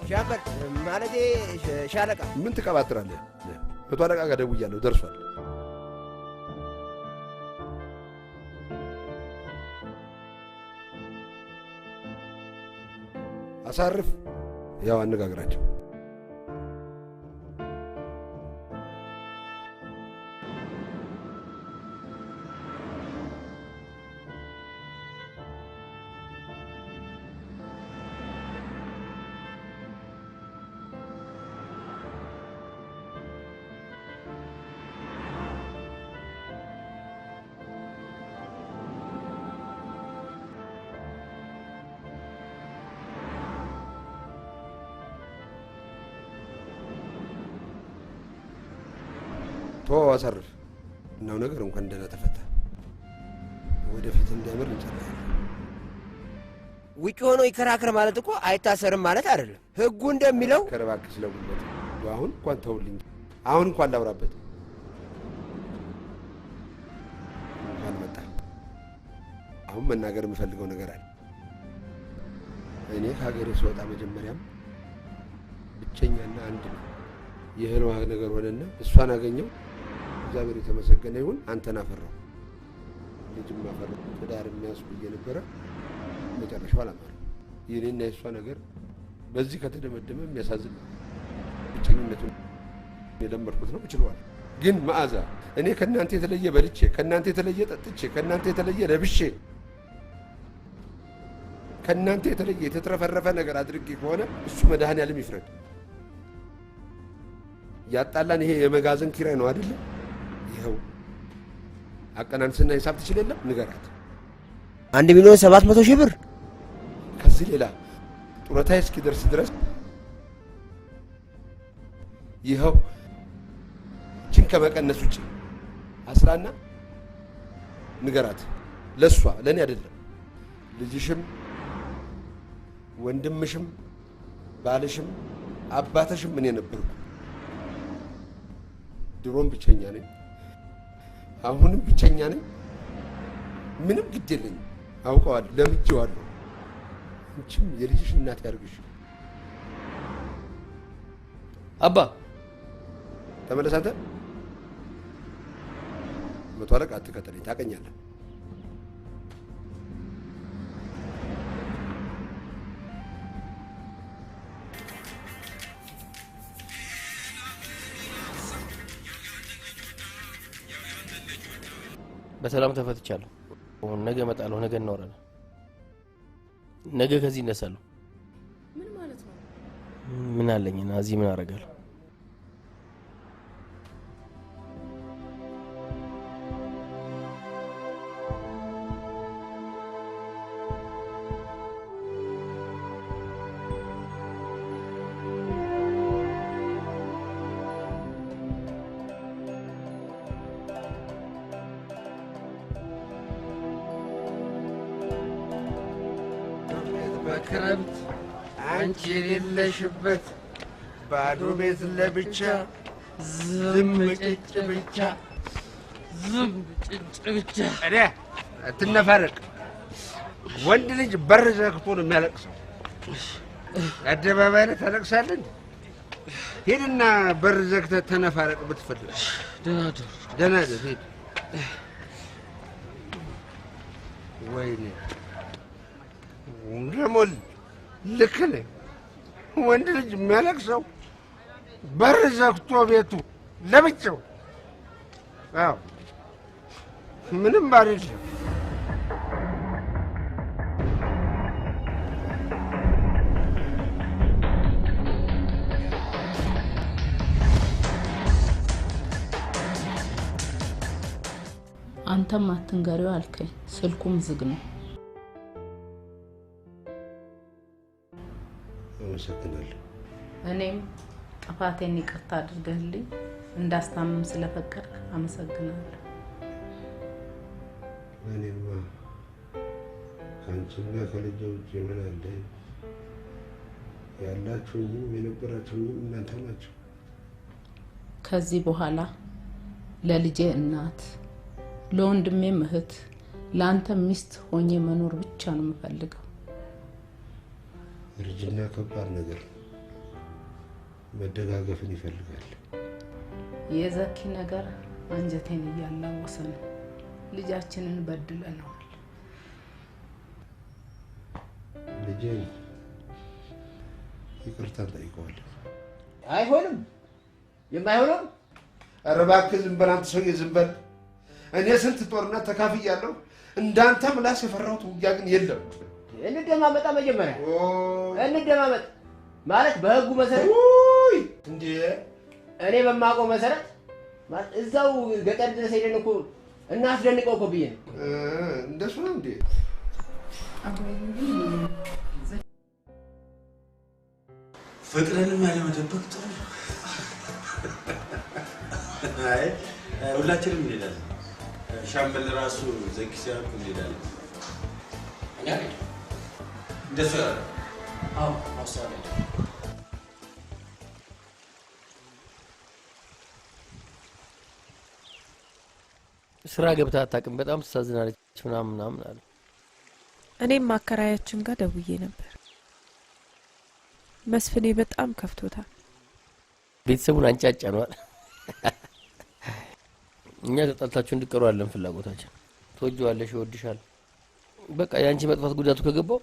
ሻምበል ማለቴ ሻለቃ። ምን ትቀባጥራለህ? መቶ አለቃ ጋር ደውያለሁ፣ ደርሷል። አሳርፍ፣ ያው አነጋግራቸው። አሳርፍ እናው ነገር እንኳን ደህና ተፈታ። ወደፊት እንዲያምር እንጨርሳለን። ውጭ ሆኖ ይከራከር ማለት እኮ አይታሰርም ማለት አይደለም። ህጉ እንደሚለው ከረባክ ስለጉልበት አሁን እንኳን ተውልኝ። አሁን እንኳን ላውራበት እንኳን መጣ። አሁን መናገር የምፈልገው ነገር አለ። እኔ ከሀገሬ ስወጣ መጀመሪያም ብቸኛና አንድ ነው የህልዋ ነገር ሆነና እሷን አገኘው። እግዚአብሔር የተመሰገነ ይሁን። አንተን አፈራው፣ ልጅም አፈራው። ትዳር የሚያስቡ እየነበረ መጨረሻው አላማረም። የኔና የእሷ ነገር በዚህ ከተደመደመ የሚያሳዝን ብቸኝነቱን የለመድኩት ነው። እችለዋለሁ። ግን መዓዛ እኔ ከእናንተ የተለየ በልቼ፣ ከእናንተ የተለየ ጠጥቼ፣ ከእናንተ የተለየ ለብሼ፣ ከእናንተ የተለየ የተትረፈረፈ ነገር አድርጌ ከሆነ እሱ መድኃኔዓለም ይፍረድ። ያጣላን ይሄ የመጋዘን ኪራይ ነው አይደለ? ይኸው አቀናንስና ሂሳብ ትችል የለም ንገራት። 1,700,000 ብር ከዚህ ሌላ ጡረታ እስኪደርስ ድረስ ይኸው እችን ከመቀነስ ውጭ አስራና ንገራት። ለሷ ለኔ አይደለም። ልጅሽም ወንድምሽም ባልሽም አባተሽም እኔ ነበርኩ። ድሮም ብቸኛ ነኝ፣ አሁንም ብቸኛ ነኝ። ምንም ግድ የለኝም። አውቀዋለሁ፣ ለምጄዋለሁ። አንቺም የልጅሽ እናት ያድርግሽ። አባ ተመለስ አንተ። መቶ አለቃ አትከተለኝ፣ ታውቀኛለህ። በሰላም ተፈትቻለሁ። ነገ እመጣለሁ። ነገ እናወራለን። ነገ ከዚህ እነሳለሁ። ምን ማለት ነው? ምን አለኝና እዚህ ምን አደርጋለሁ? በክረምት አንቺ የሌለሽበት ባዶ ቤት ለብቻ ዝም ጭጭ ብቻ ዝም ጭጭ ብቻ። እኔ አትነፋረቅ። ወንድ ልጅ በር ዘግቶ ነው የሚያለቅሰው። አደባባይ ላይ ታለቅሳለህ? ሄድና በር ዘግተህ ተነፋረቅ ብትፈልግ። ደህና ደር ሂድ። ወይኔ ደግሞ ልክ ነህ። ወንድ ልጅ የሚያለቅሰው በር ዘግቶ ቤቱ ለብቻው። አዎ ምንም አይደለም። አንተም አትንገሪው አልከኝ። ስልኩም ዝግ ነው። አመሰግናለሁ። እኔም ጥፋቴን ይቅርታ አድርገህልኝ እንዳስታምም ስለፈቀድክ አመሰግናለሁ። እኔማ ከአንቺና ከልጄ ውጭ ምን አለ? ያላችሁኝም የነበራችሁኝም እናንተ ናቸው። ከዚህ በኋላ ለልጄ እናት፣ ለወንድሜም እህት፣ ለአንተ ሚስት ሆኜ መኖር ብቻ ነው የምፈልገው። እርጅና ከባድ ነገር ነው። መደጋገፍን ይፈልጋል። የዘኪ ነገር አንጀቴን እያላወሰ ነው። ልጃችንን በድለነዋል። ልጄን ይቅርታ ጠይቀዋለሁ። አይሆንም፣ የማይሆነው። ኧረ እባክህ ዝም በል አንተ ሰውዬ፣ ዝም በል። እኔ ስንት ጦርነት ተካፍያለሁ። እንዳንተ ምላስ የፈራሁት ውጊያ ግን የለም። እንደማመጣ መጀመሪያ እንደማመጥ ማለት በህጉ መሰረት እንዴ እኔ በማውቀው መሰረት ማለት እዛው ገጠር ድረስ ሄደን እኮ እናስደንቀው እኮ ብዬ ነው። እንደሱ ነው እንዴ? ፍቅርንም ያለመደበቅ ጥሩ ነው። አይ ሁላችንም እንሄዳለን። ሻምበል ራሱ ዘኪ ሲያልኩ እንሄዳለን። እኛ እንደሱ ያለ አዎ አውሳለሁ። ስራ ገብታ አታውቅም። በጣም ትሳዝናለች ምናምን አለ። እኔም ማከራያችን ጋር ደውዬ ነበር። መስፍኔ በጣም ከፍቶታል። ቤተሰቡን አንጫጫ ነዋል። እኛ ተጣልታችሁ እንድትቀሩ አለን ፍላጎታችን። ትወጂዋለሽ፣ ይወድሻል። በቃ የአንቺ መጥፋት ጉዳቱ ከገባው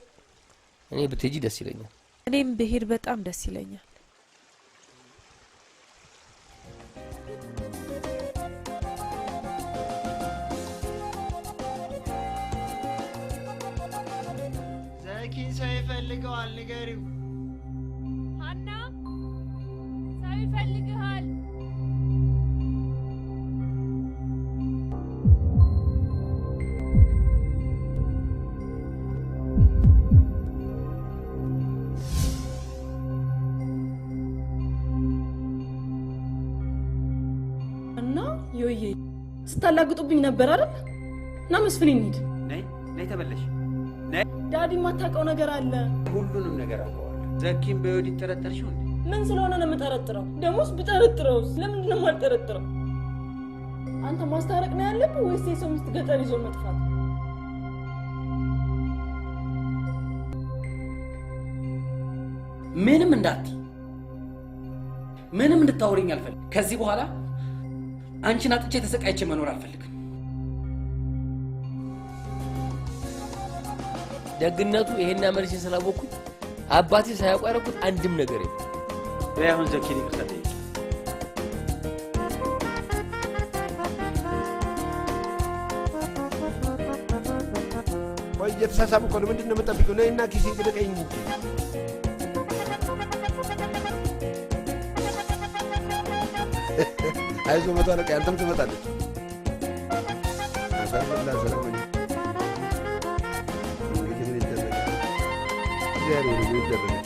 እኔ ብትሄጂ ደስ ይለኛል። እኔም ብሄድ በጣም ደስ ይለኛል። ዘኪ ሰው ይፈልገዋል፣ ንገሪው። ሀና ሰው ይፈልግሃል። ዮዬ ስታላግጡብኝ ነበር አይደል? እና መስፍኔ እንሂድ። ነይ ተመለሽ። ዳዲ የማታውቀው ነገር አለ። ሁሉንም ነገር አውቀዋለሁ። ዘኪን በዮዲት ጠረጠርሽው እንዴ? ምን ስለሆነ ነው የምጠረጥረው? ደሞስ ብጠረጥረውስ ለምንድን ነው የማልጠረጥረው? አንተ ማስታረቅ ነው ያለብህ ወይስ የሰው ሚስት ገጠር ይዞ መጥፋት? ምንም እንዳትይ፣ ምንም እንድታወሪኝ አልፈልግም። ከዚህ በኋላ አንቺን አጥቼ ተሰቃይቼ መኖር አልፈልግም። ደግነቱ ይሄን አመርሽ ስላወኩኝ አባቴ ሳያውቁ ያደረኩት አንድም ነገር የለም። በያሁን ዘኪን ይቅርታ ጠይቅ። ቆይ እየተሳሳሙ እኮ ነው። ምንድን ነው የምጠብቂው? ነይና ኪሴ ግደቀኝ እንጂ። አይዞህ መቶ አለቃ፣ አንተም ትመጣለች። አሳልፍላ ሰለሞን እንግዲህ ምን ይደረጋል? እግዚአብሔር ምን ይደረጋል?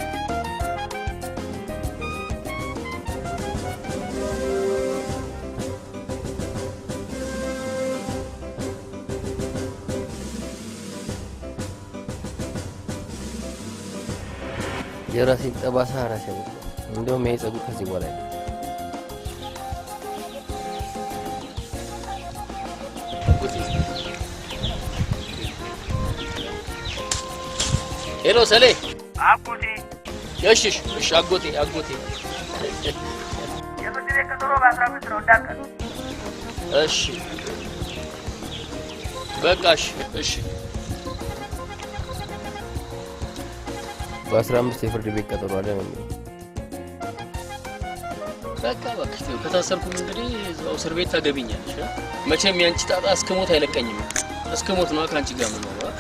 የራሴ ጠባሳ ራሴ ነው። እንደውም ይሄ ጸጉር ከዚህ በኋላ ነው። ሄሎ ሰሌ አጎቴ። እሺ አጎቴ የፍርድ ቤት ቀጠሮ በ15 ነው እንዳትቀር። እሺ በቃ እሺ በ15 የፍርድ ቤት ቀጠሮ አለ ነው የሚለው። በቃ ከታሰርኩም እንግዲህ እዛው እስር ቤት ታገቢኛለሽ። መቼም ያንቺ ጣጣ እስከሞት አይለቀኝም። እስከሞት ነው ካንቺ ጋር የምኖረው።